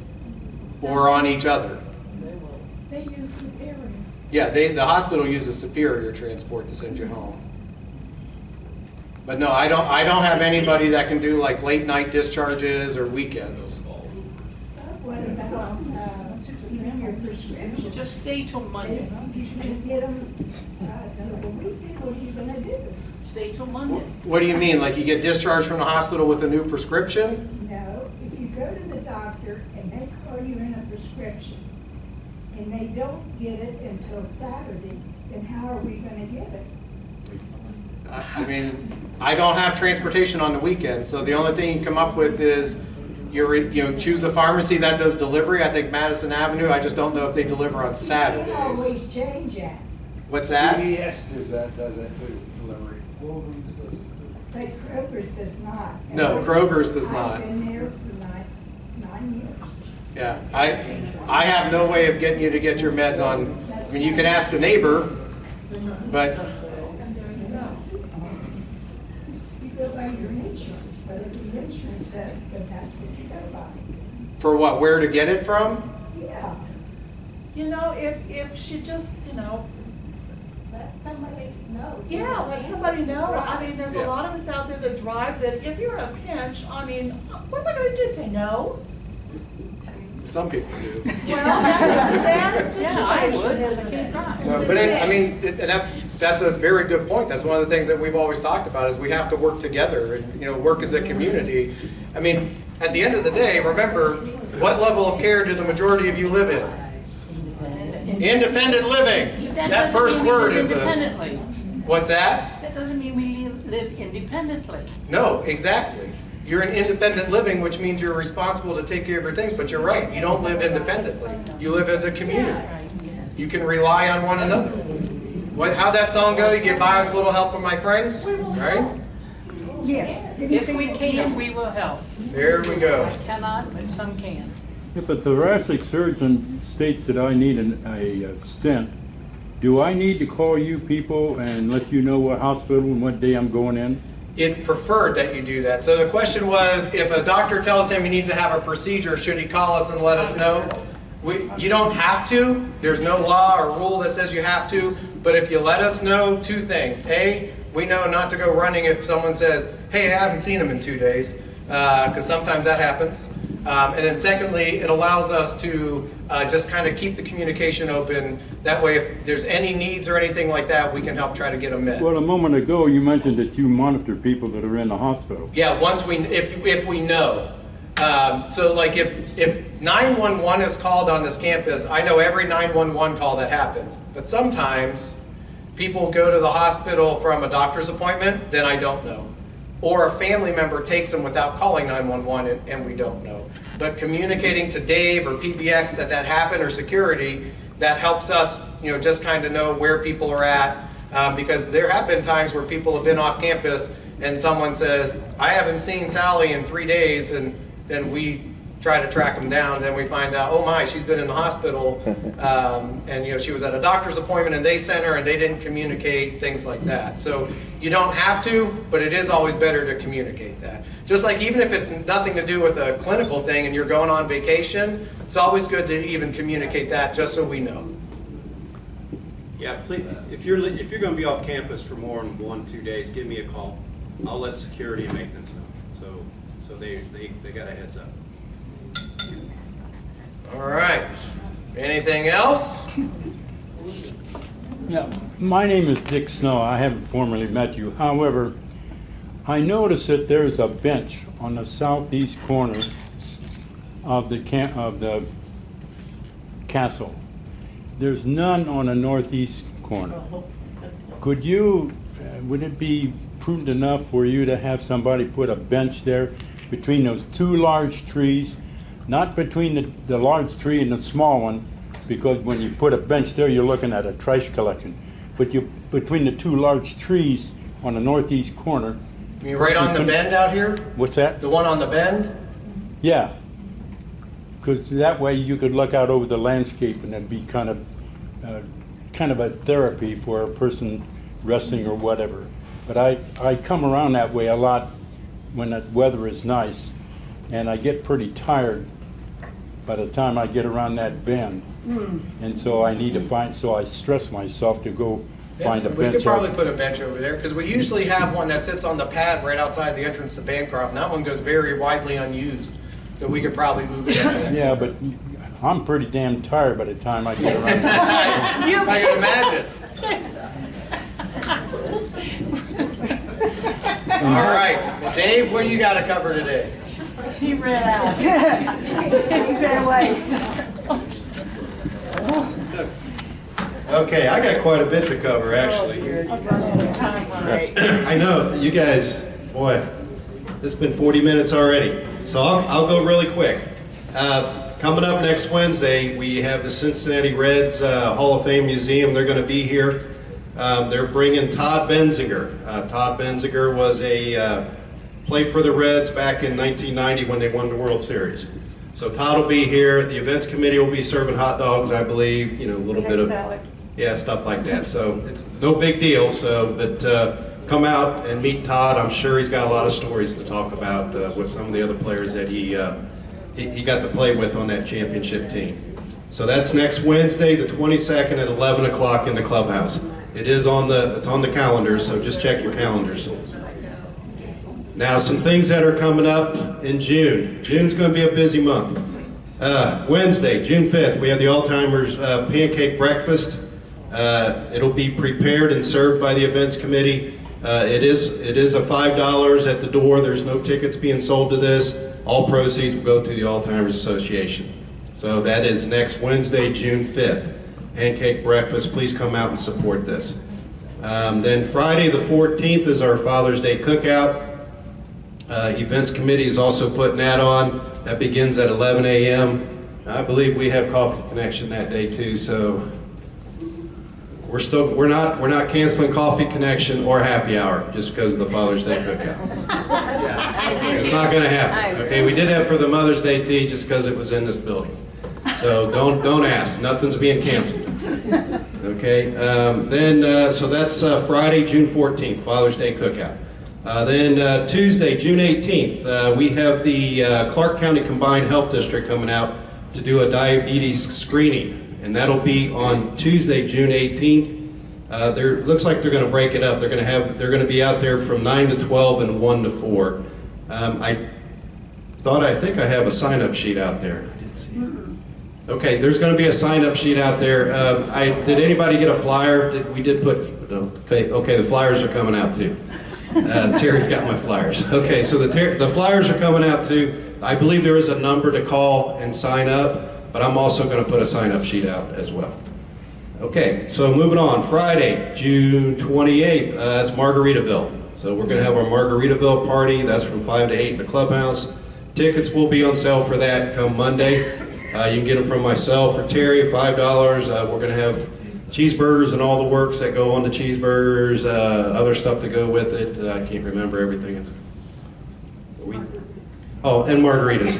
or on each other. They use Superior. Yeah, the hospital uses Superior Transport to send you home. But no, I don't have anybody that can do like late night discharges or weekends. What about, your prescription? Just stay till Monday. If you can get them, till the weekend, what are you gonna do? Stay till Monday. What do you mean? Like you get discharged from the hospital with a new prescription? No, if you go to the doctor and they call you in a prescription, and they don't get it until Saturday, then how are we gonna get it? I mean, I don't have transportation on the weekends, so the only thing you can come up with is choose a pharmacy that does delivery. I think Madison Avenue, I just don't know if they deliver on You Saturdays. can always change that. What's that? CVS does that food delivery. But Kroger's does not. No, Kroger's does not. I've been there for 9 years. Yeah, I have no way of getting you to get your meds on. I mean, you can ask a neighbor, but You go by your insurance, whatever your insurance says, then that's what you go by. for what, where to get it from? Yeah. You know, if she just, Let somebody know. yeah, let somebody know. I mean, there's a Yeah. lot of us out there that drive that if you're in a pinch, I mean, what am I gonna do, say no? Some people do. Well, that's a sad Yeah, I would. situation, isn't it? But that's a very good point. That's one of the things that we've always talked about is we have to work together and, work as a community. I mean, at the end of the day, remember, what level of care do the majority of you live in? Independent living. That first word is Independently. What's that? That doesn't mean we live independently. No, exactly. You're in independent living, which means you're responsible to take care of your things, but you're right, you don't live independently. You live as a community. You can rely on one another. How'd that song go? You get by with a little help from my friends, right? Yes. If we can, we will help. There we go. I cannot, but some can. If a thoracic surgeon states that I need a stent, do I need to call you people and let you know what hospital and what day I'm going in? It's preferred that you do that. So the question was, if a doctor tells him he needs to have a procedure, should he call us and let us know? You don't have to. There's no law or rule that says you have to. But if you let us know, two things. A, we know not to go running if someone says, hey, I haven't seen him in 2 days, because sometimes that happens. And then secondly, it allows us to just kind of keep the communication open. That way, if there's any needs or anything like that, we can help try to get them met. Well, a moment ago, you mentioned that you monitor people that are in the hospital. Yeah, if we know. So like if 911 is called on this campus, I know every 911 call that happens. But sometimes people go to the hospital from a doctor's appointment, then I don't know. Or a family member takes them without calling 911 and we don't know. But communicating to Dave or PBX that happened or security, that helps us, just kind of know where people are at. Because there have been times where people have been off campus and someone says, I haven't seen Sally in 3 days, and then we try to track them down, then we find out, oh my, she's been in the hospital, and she was at a doctor's appointment and they sent her and they didn't communicate, things like that. So you don't have to, but it is always better to communicate that. Just like even if it's nothing to do with a clinical thing and you're going on vacation, it's always good to even communicate that just so we know. Yeah, please, if you're going to be off campus for more than 1-2 days, give me a call. I'll let security and maintenance know. So they got a heads up. All right. Anything else? Yeah, my name is Dick Snow. I haven't formally met you. However, I noticed that there's a bench on the southeast corner of the castle. There's none on the northeast corner. Would it be prudent enough for you to have somebody put a bench there between those two large trees? Not between the large tree and the small one, because when you put a bench there, you're looking at a trash collection. But between the two large trees on the northeast corner. You mean right on the bend out here? What's that? The one on the bend? Yeah. Because that way you could look out over the landscape and it'd be kind of a therapy for a person resting or whatever. But I come around that way a lot when the weather is nice, and I get pretty tired by the time I get around that bend. And so I need to so I stress myself to go find a bench. We could probably put a bench over there, because we usually have one that sits on the pad right outside the entrance to Bancroft, and that one goes very widely unused. So we could probably move it up there. Yeah, but I'm pretty damn tired by the time I get around. I can imagine. All right, Dave, what you got to cover today? He ran out. He ran away. Okay, I got quite a bit to cover, actually. I know, you guys, boy, it's been 40 minutes already. So I'll go really quick. Coming up next Wednesday, we have the Cincinnati Reds Hall of Fame Museum. They're going to be here. They're bringing Todd Benziger. Todd Benziger was played for the Reds back in 1990 when they won the World Series. So Todd will be here. The events committee will be serving hot dogs, I believe. A little bit of stuff like that. So it's no big deal. But come out and meet Todd. I'm sure he's got a lot of stories to talk about with some of the other players that he got to play with on that championship team. So that's next Wednesday, the 22nd at 11 o'clock in the clubhouse. It's on the calendar, so just check your calendars. Now, some things that are coming up in June. June's going to be a busy month. Wednesday, June 5th, we have the Alzheimer's pancake breakfast. It'll be prepared and served by the events committee. It is a $5 at the door. There's no tickets being sold to this. All proceeds will go to the Alzheimer's Association. So that is next Wednesday, June 5th. Pancake breakfast. Please come out and support this. Then Friday the 14th is our Father's Day cookout. Events committee is also putting that on. That begins at 11 a.m. I believe we have Coffee Connection that day too, so we're not canceling Coffee Connection or happy hour just because of the Father's Day cookout. It's not going to happen. Okay, we did have for the Mother's Day tea just because it was in this building. So don't ask. Nothing's being canceled. Okay. So that's Friday, June 14th, Father's Day cookout. Then Tuesday, June 18th, we have the Clark County Combined Health District coming out to do a diabetes screening, and that'll be on Tuesday, June 18th. Looks like they're going to break it up. They're going to be out there from 9 to 12 and 1 to 4. I think I have a sign-up sheet out there. I didn't see it. Okay, there's going to be a sign-up sheet out there. Did anybody get a flyer? We did put. Okay, the flyers are coming out too. Terry's got my flyers. Okay, so the flyers are coming out too. I believe there is a number to call and sign up, but I'm also going to put a sign-up sheet out as well. Okay, so moving on. Friday, June 28th, that's Margaritaville. So we're going to have our Margaritaville party. That's from 5 to 8 in the clubhouse. Tickets will be on sale for that come Monday. You can get them from myself or Terry, $5. We're going to have cheeseburgers and all the works that go on the cheeseburgers, other stuff to go with it. I can't remember everything. And margaritas.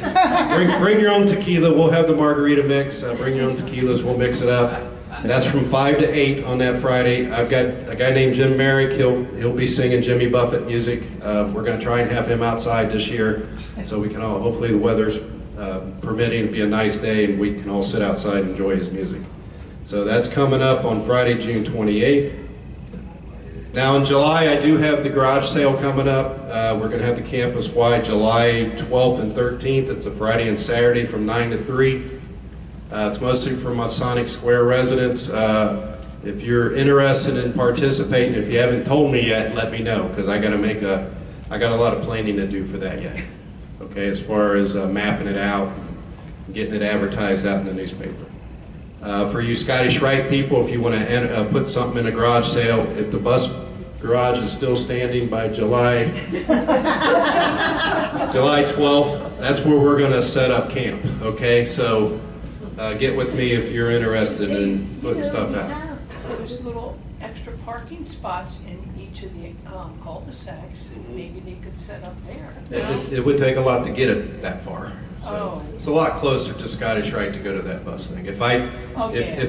Bring your own tequila. We'll have the margarita mix. Bring your own tequilas. We'll mix it up. That's from 5 to 8 on that Friday. I've got a guy named Jim Merrick. He'll be singing Jimmy Buffett music. We're going to try and have him outside this year, so we can all, hopefully the weather's permitting, it'll be a nice day, and we can all sit outside and enjoy his music. So that's coming up on Friday, June 28th. Now in July, I do have the garage sale coming up. We're going to have the campus-wide July 12th and 13th. It's a Friday and Saturday from 9 to 3. It's mostly for Masonic Square residents. If you're interested in participating, if you haven't told me yet, let me know, because I got a lot of planning to do for that yet. Okay, as far as mapping it out, and getting it advertised out in the newspaper. For you Scottish Rite people, if you want to put something in a garage sale, if the bus garage is still standing by July 12th, that's where we're going to set up camp. Okay, so get with me if you're interested in putting stuff out. There's little extra parking spots in each of the cul-de-sacs. Maybe they could set up there. It would take a lot to get it that far. So Oh. it's a lot closer to Scottish Rite to go to that bus thing. If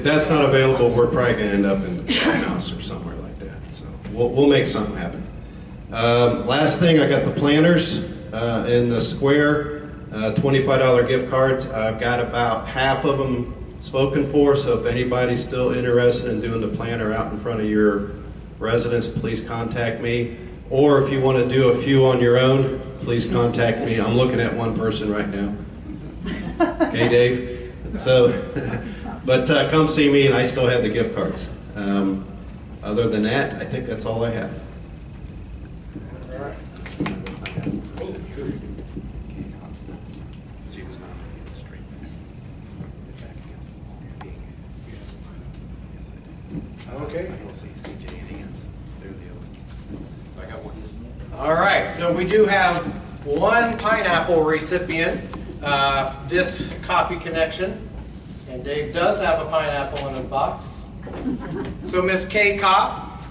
that's not available, we're probably going to end up in the house or somewhere like that. So we'll make something happen. Last thing, I got the planners in the square. $25 gift cards. I've got about half of them spoken for, so if anybody's still interested in doing the planner out in front of your residence, please contact me. Or if you want to do a few on your own, please contact me. I'm looking at one person right now. Okay, Dave? So, but come see me, and I still have the gift cards. Other than that, I think that's all I have. Okay. I don't see CJ and Hans. They're the other ones. So I got one. All right, so we do have one pineapple recipient, this coffee connection, and Dave does have a pineapple in his box. So Miss Kay Kopp,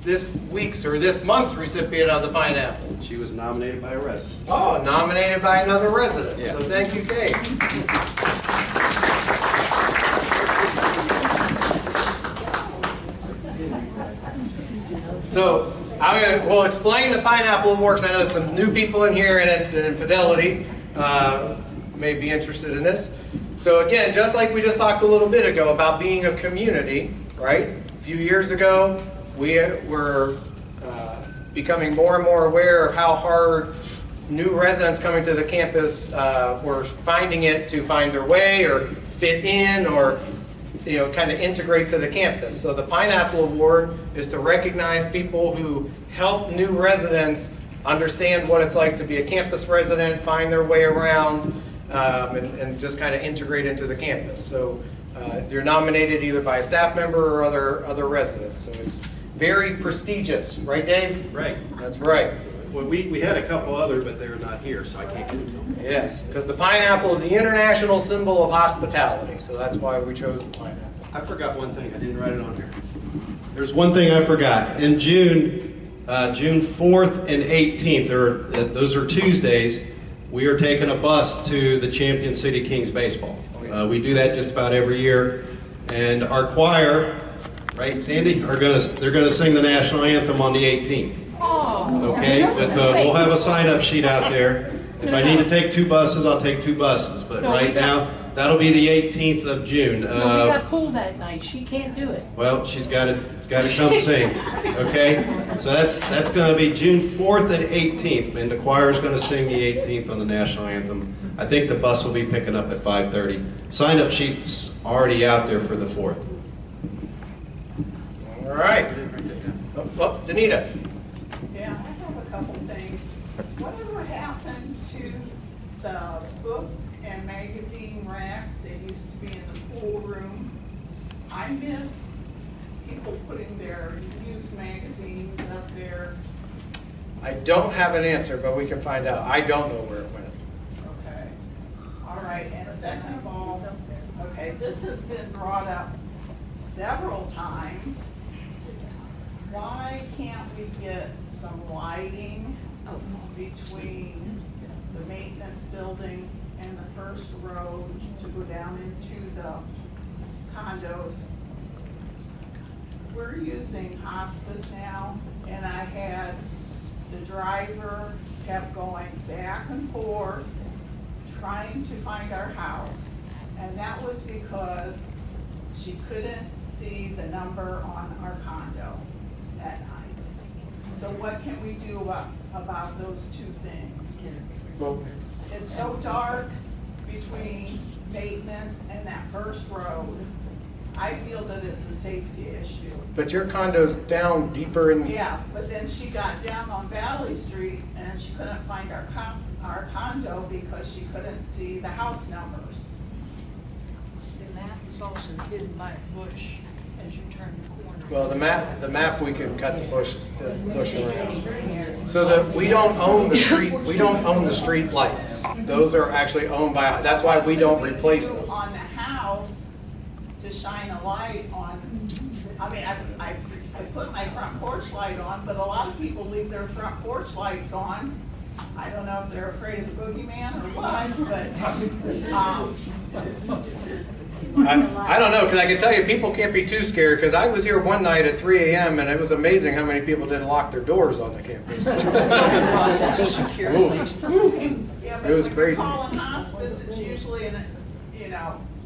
this month's recipient of the pineapple. She was nominated by a resident. Oh, nominated by another resident. Yeah. So thank you, Kay. So we'll explain the Pineapple Award, because I know some new people in here and Fidelity may be interested in this. So again, just like we just talked a little bit ago about being a community, right? A few years ago, we were becoming more and more aware of how hard new residents coming to the campus were finding it to find their way or fit in or kind of integrate to the campus. So the Pineapple Award is to recognize people who help new residents understand what it's like to be a campus resident, find their way around, and just kind of integrate into the campus. So you're nominated either by a staff member or other residents. So it's very prestigious, right, Dave? Right. That's right. Well, we had a couple other, but they're not here, so I can't get to them. Yes, because the pineapple is the international symbol of hospitality, so that's why we chose the pineapple. I forgot one thing. I didn't write it on here. There's one thing I forgot. In June 4th and 18th, those are Tuesdays, we are taking a bus to the Champion City Kings baseball. We do that just about every year, and our choir, right, Sandy, they're gonna sing the national anthem on the 18th. Okay, but we'll have a sign-up sheet out there. If I need to take 2 buses, I'll take 2 buses. But right now, that'll be the 18th of June. No, we got pool that night. She can't do it. Well, she's got to come sing. Okay, so that's going to be June 4th and 18th, and the choir is going to sing the 18th on the national anthem. I think the bus will be picking up at 5:30. Sign-up sheet's already out there for the 4th. All right. Oh, Danita. Yeah, I have a couple things. Whatever happened to the book and magazine rack that used to be in the pool room? I miss people putting their used magazines up there. I don't have an answer, but we can find out. I don't know where it went. Okay. All right, and second of all, okay, this has been brought up several times. Why can't we get some lighting between the maintenance building and the first road to go down into the condos? We're using hospice now, and I had the driver kept going back and forth trying to find our house, and that was because she couldn't see the number on our condo at night. So what can we do about those 2 things? Well, It's so dark between maintenance and that first road. I feel that it's a safety issue. but your condo's down deeper in. Yeah, but then she got down on Valley Street and she couldn't find our condo because she couldn't see the house numbers. The map is also hidden by a bush as you turn the corner. Well, the map we can cut the bush around. So that we don't own the street lights. Those are actually owned by, that's why we don't replace them. On the house to shine a light on, I mean, I put my front porch light on, but a lot of people leave their front porch lights on. I don't know if they're afraid of the boogeyman or what, but, I don't know, because I can tell you people can't be too scared, because I was here one night at 3 a.m. and it was amazing how many people didn't lock their doors on the campus. yeah, but It was when crazy. you're calling hospice, it's usually,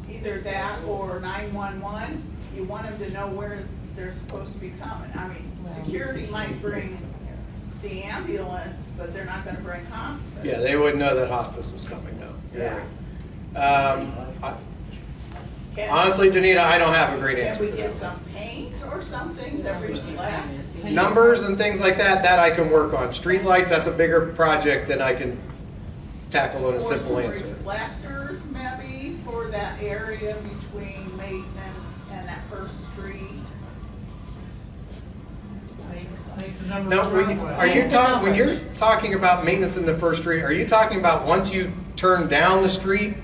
either that or 911. You want them to know where they're supposed to be coming. I mean, security might bring the ambulance, but they're not gonna bring hospice. Yeah, they wouldn't know that hospice was coming, though. Yeah. Honestly, Danita, I don't have a great Can answer we for get that. some paint or something that reflects? Numbers and things like that, that I can work on. Street lights, that's a bigger project than I can tackle in a simple Or answer. some reflectors maybe for that area between maintenance and that first street. Now, when you're talking about maintenance in the first street, are you talking about once you turn down the street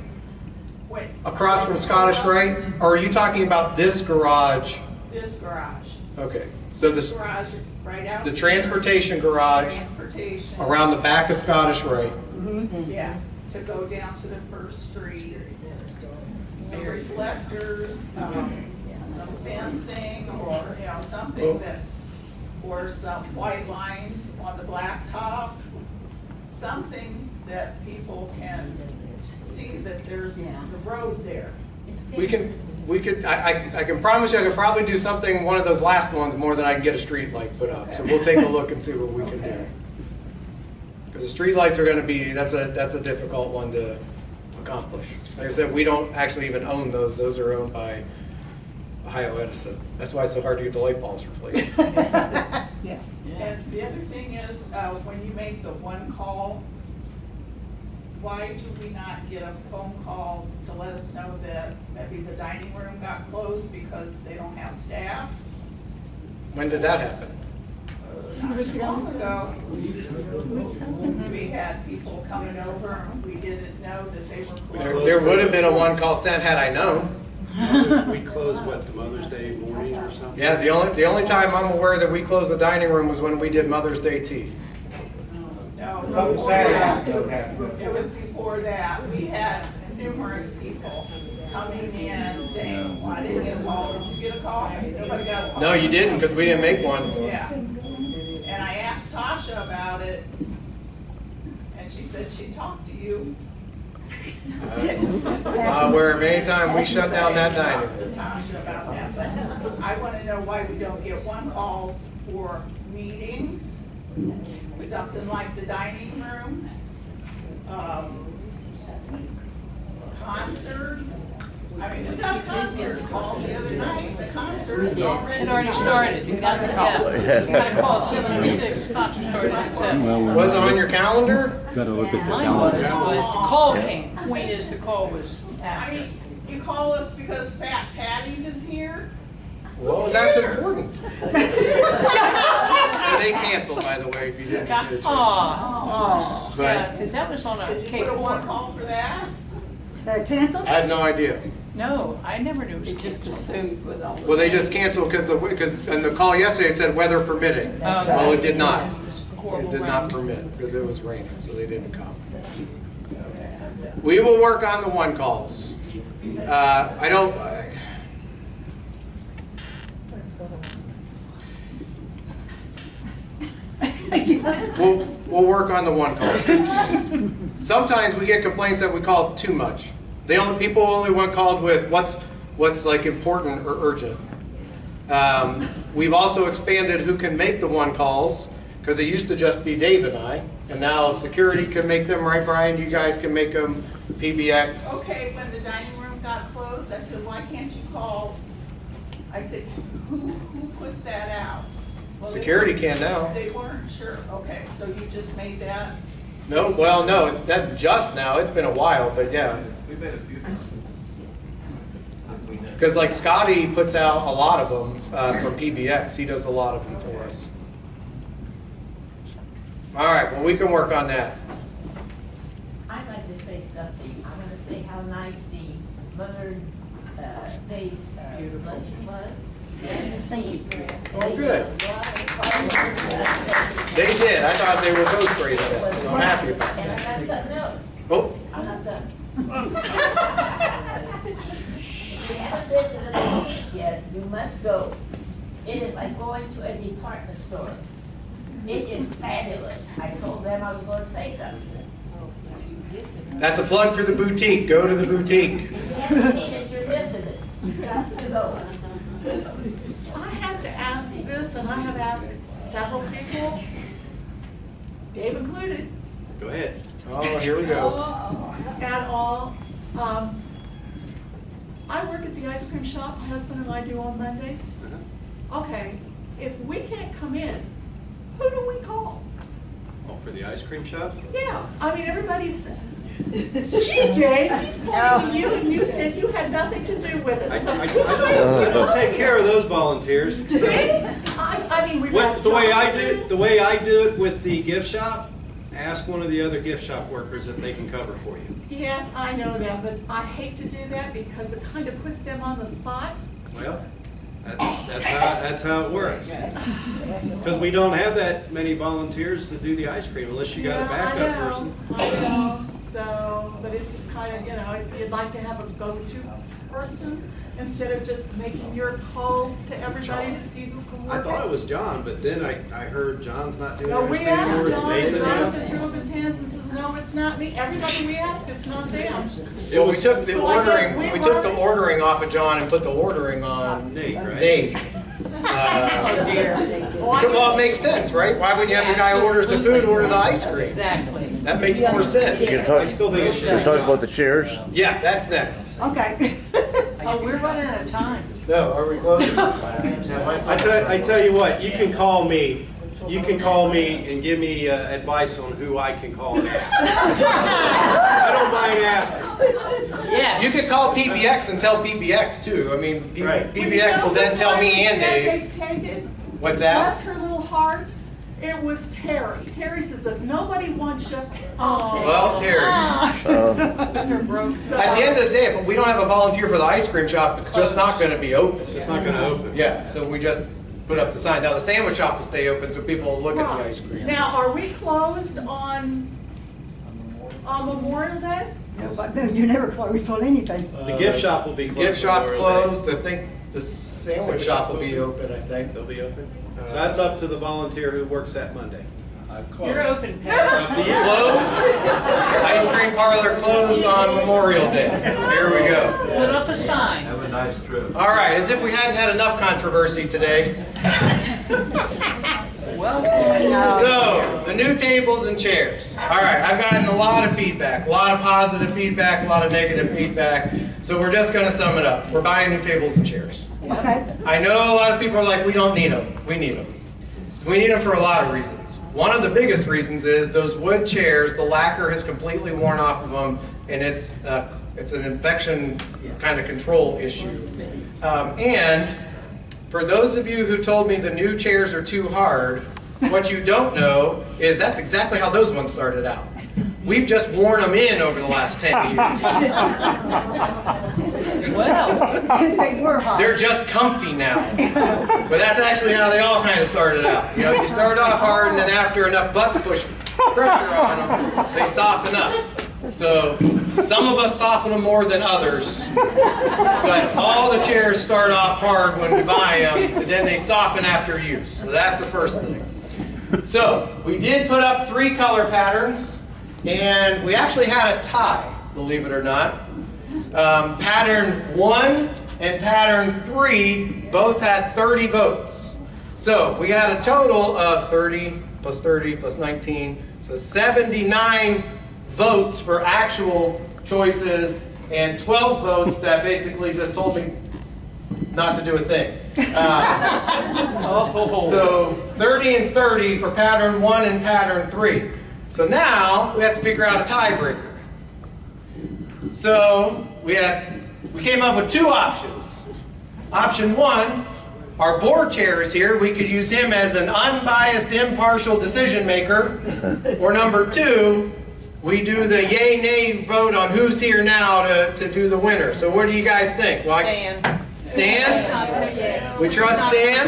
across from Scottish Rite, or are you talking about this garage? This garage. Okay, so this Garage right out. the transportation garage Transportation. around the back of Scottish Rite. Yeah, to go down to the first street. Some reflectors, some fencing, or, you know, something that, or some white lines on the blacktop. Something that people can see that there's the road there. We can, I can promise you I could probably do something, one of those last ones, more than I can get a street light put up. So we'll take a look and see what we can do. Because the street lights are gonna be, that's a difficult one to accomplish. Like I said, we don't actually even own those. Those are owned by Ohio Edison. That's why it's so hard to get the light bulbs replaced. Yeah. And the other thing is, when you make the one call, why do we not get a phone call to let us know that maybe the dining room got closed because they don't have staff? When did that happen? Not too long ago. We had people coming over, and we didn't know that they were closed. There would have been a one call sent had I known. We closed, what, the Mother's Day morning or something? Yeah, the only time I'm aware that we closed the dining room was when we did Mother's Day tea. No, From before Saturday. that, it was before that. We had numerous people coming in saying, well, I didn't get a call. Did you get a call? Nobody got a call. No, you didn't, because we didn't make one. Yeah. And I asked Tasha about it, and she said she talked to you. Where anytime we shut down that dining room. Tasha about that, but I want to know why we don't get one calls for meetings, something like the dining room, concerts. I mean, we got a concert called the other night. The concert already started. You got to call. You got to call at 7:06. Concert started at 7. Was it on your calendar? Gotta look at the Mine was, calendar. but the call came. Point is, the call was I after. mean, you call us because Fat Patty's is here? Well, that's important. And they canceled, by the way, if you didn't get a chance. Oh, But- yeah, because that was on a Did you put a one K4. call for that? Canceled? I had no idea. No, I never knew it was Just canceled. assumed with all the. Well, they just canceled because and the call yesterday it said weather permitting. Well, it did not. It did not permit because it was raining, so they didn't come. We will work on the one calls. I don't. We'll work on the one calls. Sometimes we get complaints that we call too much. People only want called with what's like important or urgent. We've also expanded who can make the one calls, because it used to just be Dave and I, and now security can make them, right, Brian? You guys can make them, PBX. Okay, when the dining room got closed, I said, why can't you call? I said, who puts that out? Well, Security can now. They weren't sure. Okay, so you just made that? No, well, no, not just now. It's been a while, but yeah. We've had a few. Because like Scotty puts out a lot of them for PBX. He does a lot of them for us. All right, well, we can work on that. I'd like to say something. I want to say how nice the Mother's Day's luncheon was. Oh, good. They did. I thought they were both great at it, so I'm happy about And I got that. something else. Oh, I'm not done. If you haven't been to the boutique yet, you must go. It is like going to a department store. It is fabulous. I told them I was going to say something. that's a plug for the boutique. Go to the boutique. If you haven't seen it, you're missing it. You've got to go. I have to ask this, and I have asked several people, Dave included, Go ahead. Oh, here we go. at all. I work at the ice cream shop, my husband and I do on Mondays. Okay, if we can't come in, who do we call? Oh, for the ice cream shop? Yeah, I mean, everybody's, gee, Dave, he's pointing to you, and you said you had nothing to do with it. I So don't take care of those volunteers. See? I I mean, we've What, asked the way John I to do, the way I do it with the gift shop, ask one of the other gift shop workers if they can cover for you. Yes, I know that, but I hate to do that because it kind of puts them on the spot. Well, that's how it works. Because we don't have that many volunteers to do the ice cream unless you got a backup person. I know, so, but it's just kind of, you know, you'd like to have a go-to person instead of just making your calls to everybody to see who can work. I thought it was John, but then I heard John's not doing No, we everything anymore. asked It's John, and Nathan now. Jonathan threw up his hands and says, no, it's not me. Everybody we ask, it's not them. Well, we took the So I guess ordering, we we took the weren't- ordering off of John and put the ordering on Nate, right? Nate. Oh, dear. Well, it makes sense, right? Why wouldn't you have the guy who orders the food order the ice cream? Exactly. That makes more sense. I still think it should You're be talking John. about the chairs? Yeah, that's next. Okay. Oh, we're running out of time. No, are we close? I tell you what, you can call me. You can call me and give me advice on who I can call and ask. I don't mind asking. Yes. You could call PBX and tell PBX too. I mean, Right. PBX will then tell me and Dave. Take it. What's Bless that? her little heart. It was Terry. Terry says, if nobody wants you, I'll take it. Well, Terry. At the end of the day, if we don't have a volunteer for the ice cream shop, it's just not going to be open. It's not going to open. Yeah, so we just put up the sign. Now, the sandwich shop will stay open so people will look at the ice cream. Now, are we closed on Memorial Day? No, but no, you're never closed on anything. The gift shop will be closed. Gift shop's Memorial Day. closed. I think the sandwich shop will be open, I think. They'll be open. So that's up to the volunteer who works that Monday. You're open, Pat. Up to you. Closed. Ice cream parlor closed on Memorial Day. Here we go. Put up a sign. Have a nice trip. All right, as if we hadn't had enough controversy today. Well, So, the new tables and chairs. All right, I've gotten a lot of feedback, a lot of positive feedback, a lot of negative feedback. So we're just going to sum it up. We're buying new tables and chairs. Okay. I know a lot of people are like, we don't need them. We need them. We need them for a lot of reasons. One of the biggest reasons is those wood chairs, the lacquer has completely worn off of them, and it's an infection kind of control issue. And for those of you who told me the new chairs are too hard, what you don't know is that's exactly how those ones started out. We've just worn them in over the last 10 years. well, They were hot. They're just comfy now. But that's actually how they all kind of started out. You know, you start off hard and then after enough butts push pressure on them, they soften up. So some of us soften them more than others. But all the chairs start off hard when we buy them, and then they soften after use. So that's the first thing. So we did put up 3 color patterns, and we actually had a tie, believe it or not. Pattern 1 and pattern 3 both had 30 votes. So we had a total of 30 plus 19, so 79 votes for actual choices and 12 votes that basically just told me not to do a thing. So 30 and 30 for pattern 1 and pattern 3. So now we have to figure out a tiebreaker. So we came up with 2 options. Option 1, our board chair is here. We could use him as an unbiased, impartial decision maker. Or number 2, we do the yay nay vote on who's here now to do the winner. So what do you guys think? Well, Stan? We trust Stan?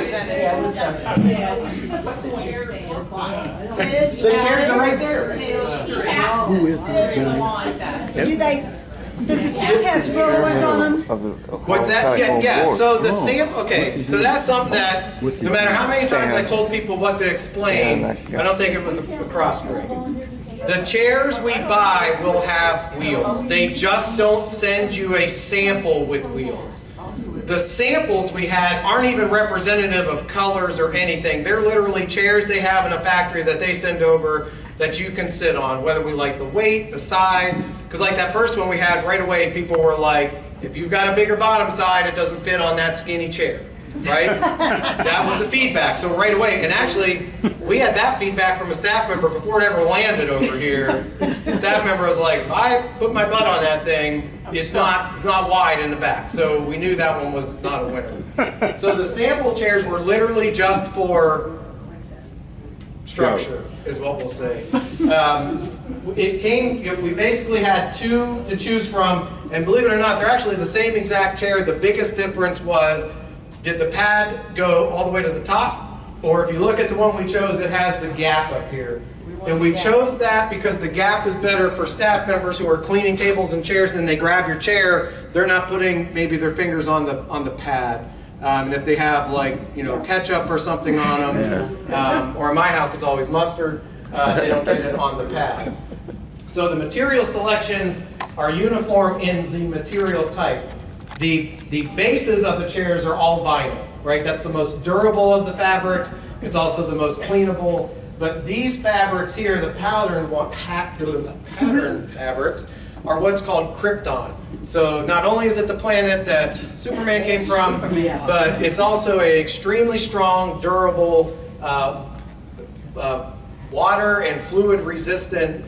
The chairs are right there. Who is it? Do they? Does it have rollers on them? What's that? Yeah. So the sample. Okay. So that's something that no matter how many times I told people what to explain, I don't think it was a cross break. The chairs we buy will have wheels. They just don't send you a sample with wheels. The samples we had aren't even representative of colors or anything. They're literally chairs they have in a factory that they send over that you can sit on, whether we like the weight, the size. Because like that first one we had right away, people were like, if you've got a bigger bottom side, it doesn't fit on that skinny chair, right? That was the feedback. So right away, and actually, we had that feedback from a staff member before it ever landed over here. The staff member was like, if I put my butt on that thing, It's not wide in the back, so we knew that one was not a winner. So the sample chairs were literally just for structure, is what we'll say. We basically had two to choose from, and believe it or not, they're actually the same exact chair. The biggest difference was, did the pad go all the way to the top? Or if you look at the one we chose, it has the gap up here. And we chose that because the gap is better for staff members who are cleaning tables and chairs, and they grab your chair, they're not putting maybe their fingers on the pad. And if they have, like, you know, ketchup or something on them, or in my house it's always mustard, they don't get it on the pad. So the material selections are uniform in the material type. The bases of the chairs are all vinyl, right? That's the most durable of the fabrics. It's also the most cleanable. But these fabrics here, the pattern fabrics, are what's called Krypton. So not only is it the planet that Superman came from, but it's also an extremely strong, durable, water and fluid resistant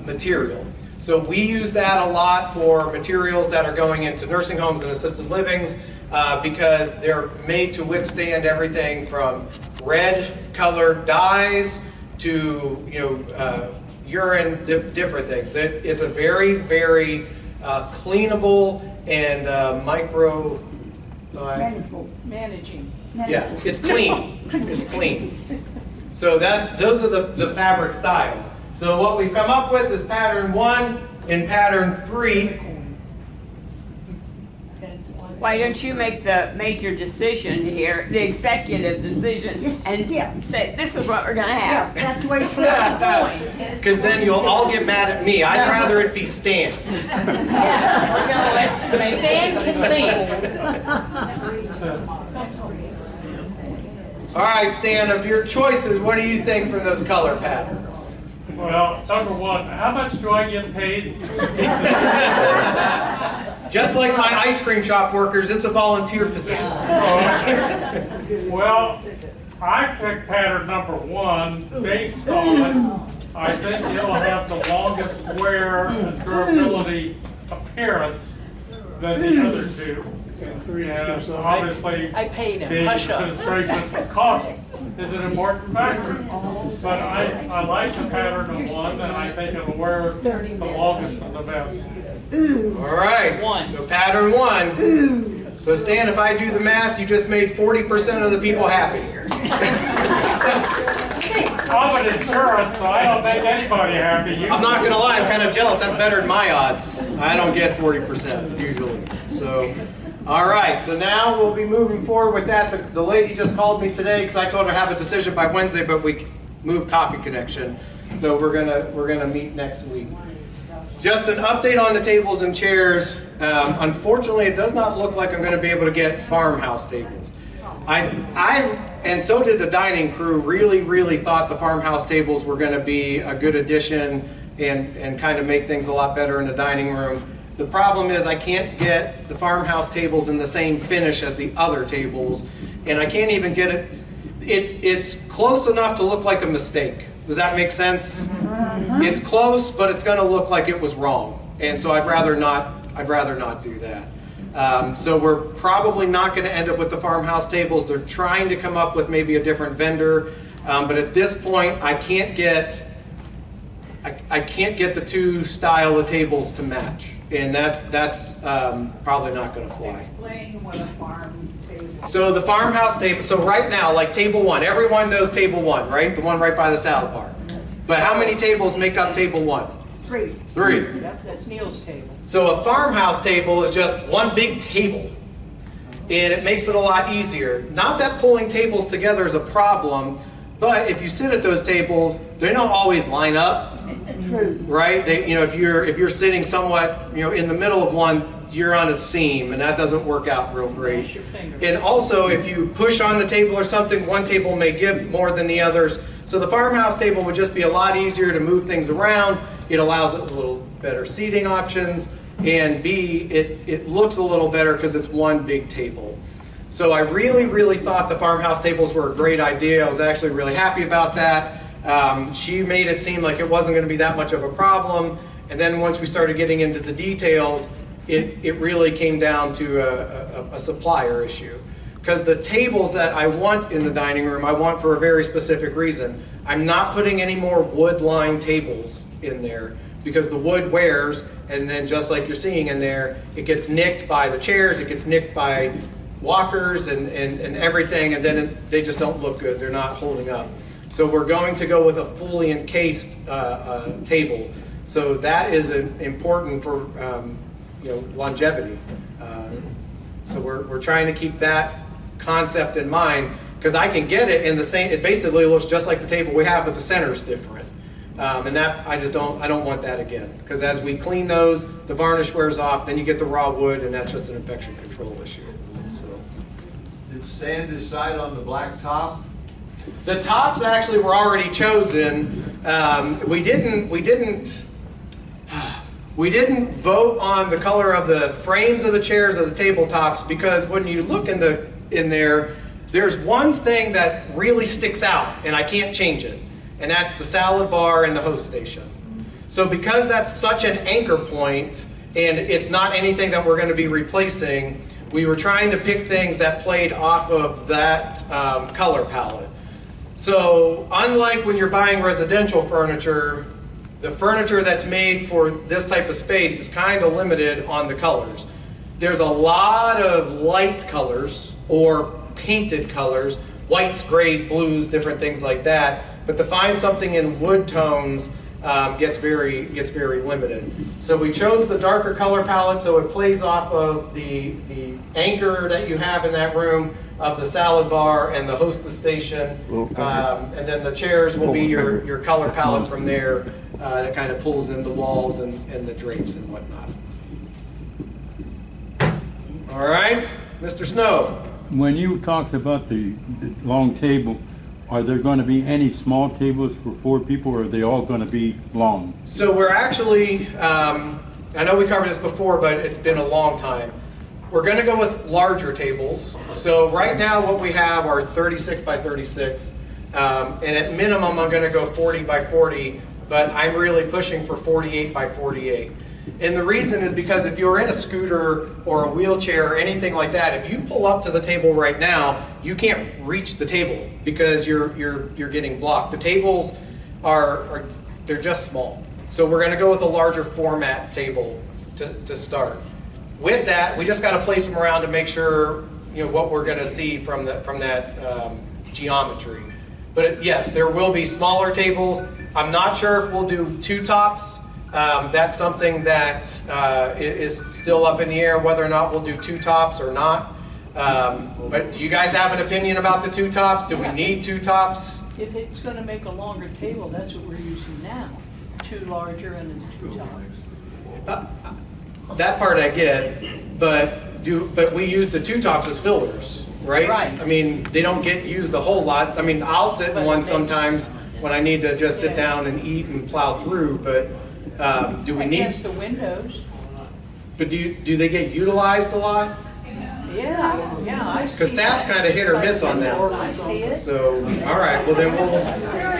material. So we use that a lot for materials that are going into nursing homes and assisted livings because they're made to withstand everything from red colored dyes to, you know, urine, different things. It's a very, very cleanable and managing. Yeah, it's clean. It's clean. So those are the fabric styles. So what we've come up with is pattern 1 and pattern 3. Why don't you make the major decision here, the executive decision, and say, this is what we're going to have? Yeah, that's the way it's going. Because then you'll all get mad at me. I'd rather it be Stan. Yeah, we're going to let Stan. All right, Stan, of your choices, what do you think from those color patterns? Well, number one, how much do I get paid? Just like my ice cream shop workers, it's a volunteer position. Well, I picked pattern number 1 based on, I think it'll have the longest wear and durability appearance than the other two. And obviously, I paid him. the Hush up. administration cost is an important factor. But I like the pattern of 1, and I think it'll wear the longest and the best. All right, so pattern 1. So Stan, if I do the math, you just made 40% of the people happy. I'm an insurance, so I don't make anybody happy. I'm not going to lie, I'm kind of jealous. That's better than my odds. I don't get 40% usually. So, all right, so now we'll be moving forward with that. The lady just called me today because I told her to have a decision by Wednesday, but we moved Coffee Connection. So we're gonna meet next week. Just an update on the tables and chairs. Unfortunately, it does not look like I'm going to be able to get farmhouse tables. And so did the dining crew, really thought the farmhouse tables were going to be a good addition and kind of make things a lot better in the dining room. The problem is I can't get the farmhouse tables in the same finish as the other tables, and I can't even get it. It's close enough to look like a mistake. Does that make sense? It's close, but it's going to look like it was wrong, and so I'd rather not do that. So we're probably not going to end up with the farmhouse tables. They're trying to come up with maybe a different vendor, but at this point, I can't get the two style of tables to match, and that's probably not going to fly. Explain what a farm table is. So the farmhouse table, so right now, like table 1, everyone knows table 1, right? The one right by the salad bar. But how many tables make up table 1? 3. 3. Yep, that's Neil's table. So a farmhouse table is just one big table, and it makes it a lot easier. Not that pulling tables together is a problem, but if you sit at those tables, they don't always line up, right? They, if you're sitting somewhat, in the middle of one, you're on a seam, and that doesn't work out real great. And also, if you push on the table or something, one table may give more than the others. So the farmhouse table would just be a lot easier to move things around. It allows a little better seating options, and B, it looks a little better because it's one big table. So I really thought the farmhouse tables were a great idea. I was actually really happy about that. She made it seem like it wasn't going to be that much of a problem, and then once we started getting into the details, it really came down to a supplier issue. Because the tables that I want in the dining room, I want for a very specific reason. I'm not putting any more wood-lined tables in there because the wood wears, and then just like you're seeing in there, it gets nicked by the chairs, it gets nicked by walkers and everything, and then they just don't look good. They're not holding up. So we're going to go with a fully encased table. So that is important for longevity. So we're trying to keep that concept in mind, because I can get it in the same, it basically looks just like the table we have, but the center is different. And that, I don't want that again. Because as we clean those, the varnish wears off, then you get the raw wood, and that's just an infection control issue. So. Did Stan decide on the black top? The tops actually were already chosen. We didn't vote on the color of the frames of the chairs or the tabletops, because when you look in there, there's one thing that really sticks out, and I can't change it, and that's the salad bar and the host station. So because that's such an anchor point, and it's not anything that we're going to be replacing, we were trying to pick things that played off of that color palette. So unlike when you're buying residential furniture, the furniture that's made for this type of space is kind of limited on the colors. There's a lot of light colors or painted colors, whites, grays, blues, different things like that. But to find something in wood tones gets very limited. So we chose the darker color palette so it plays off of the anchor that you have in that room of the salad bar and the hostess station. And then the chairs will be your color palette from there that kind of pulls in the walls and the drapes and whatnot. All right, Mr. Snow. When you talked about the long table, are there going to be any small tables for 4 people, or are they all going to be long? So we're actually, I know we covered this before, but it's been a long time. We're going to go with larger tables. So right now what we have are 36 by 36. And at minimum I'm going to go 40 by 40, but I'm really pushing for 48 by 48. And the reason is because if you're in a scooter or a wheelchair or anything like that, if you pull up to the table right now, you can't reach the table because you're getting blocked. The tables they're just small. So we're going to go with a larger format table to start. With that, we just got to place them around to make sure what we're going to see from that geometry. But yes, there will be smaller tables. I'm not sure if we'll do 2 tops. That's something that is still up in the air, whether or not we'll do 2 tops or not. But do you guys have an opinion about the 2 tops? Do we need 2 tops? If it's going to make a longer table, that's what we're using now. 2 larger and then 2 tops. That part I get, but we use the 2 tops as fillers, right? Right. I mean, they don't get used a whole lot. I mean, I'll sit in one sometimes when I need to just sit down and eat and plow through, but do we need... Against the windows. But do they get utilized a lot? Yeah, I see. Because staff's kind of hit or miss on that. I see it. So, all right, well then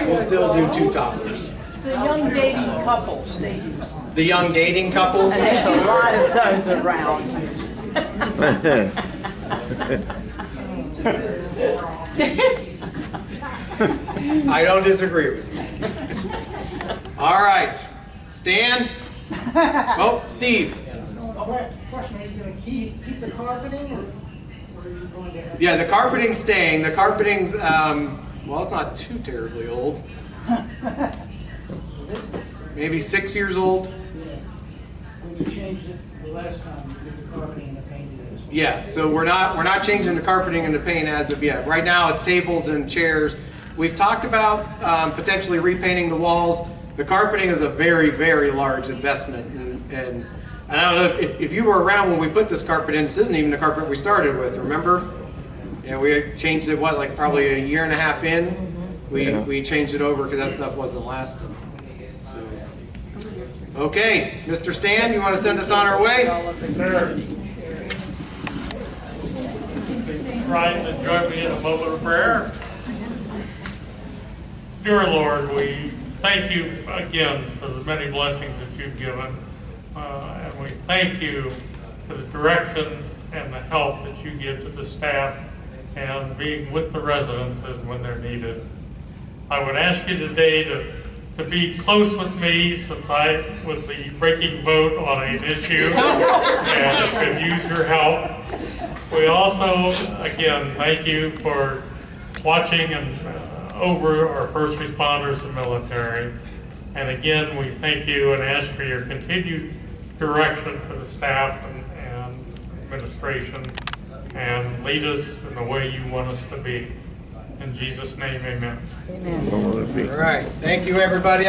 we'll still do 2 toppers. The young dating couples, they use them. The young dating couples? And there's a lot of those around. I don't disagree with you. All right, Stan? Oh, Steve. Question, are you going to keep the carpeting, or are you going to have... Yeah, the carpeting's staying. The carpeting's, well, it's not too terribly old. Maybe 6 years old. When you changed it the last time, you did the carpeting and the painting. Yeah, so we're not changing the carpeting and the paint as of yet. Right now it's tables and chairs. We've talked about potentially repainting the walls. The carpeting is a very, very large investment, and I don't know if you were around when we put this carpet in. This isn't even the carpet we started with, remember? Yeah, we changed it, what, like probably a year and a half in? We changed it over because that stuff wasn't lasting. So, okay, Mr. Stan, you want to send us on our way? Sure. Rise and join me in a moment of prayer. Dear Lord, we thank you again for the many blessings that you've given. And we thank you for the direction and the help that you give to the staff and being with the residents when they're needed. I would ask you today to be close with me since I was the breaking vote on an issue and could use your help. We also, again, thank you for watching and over our first responders and military. And again, we thank you and ask for your continued direction for the staff and administration and lead us in the way you want us to be. In Jesus' name, amen. All right. Thank you, everybody.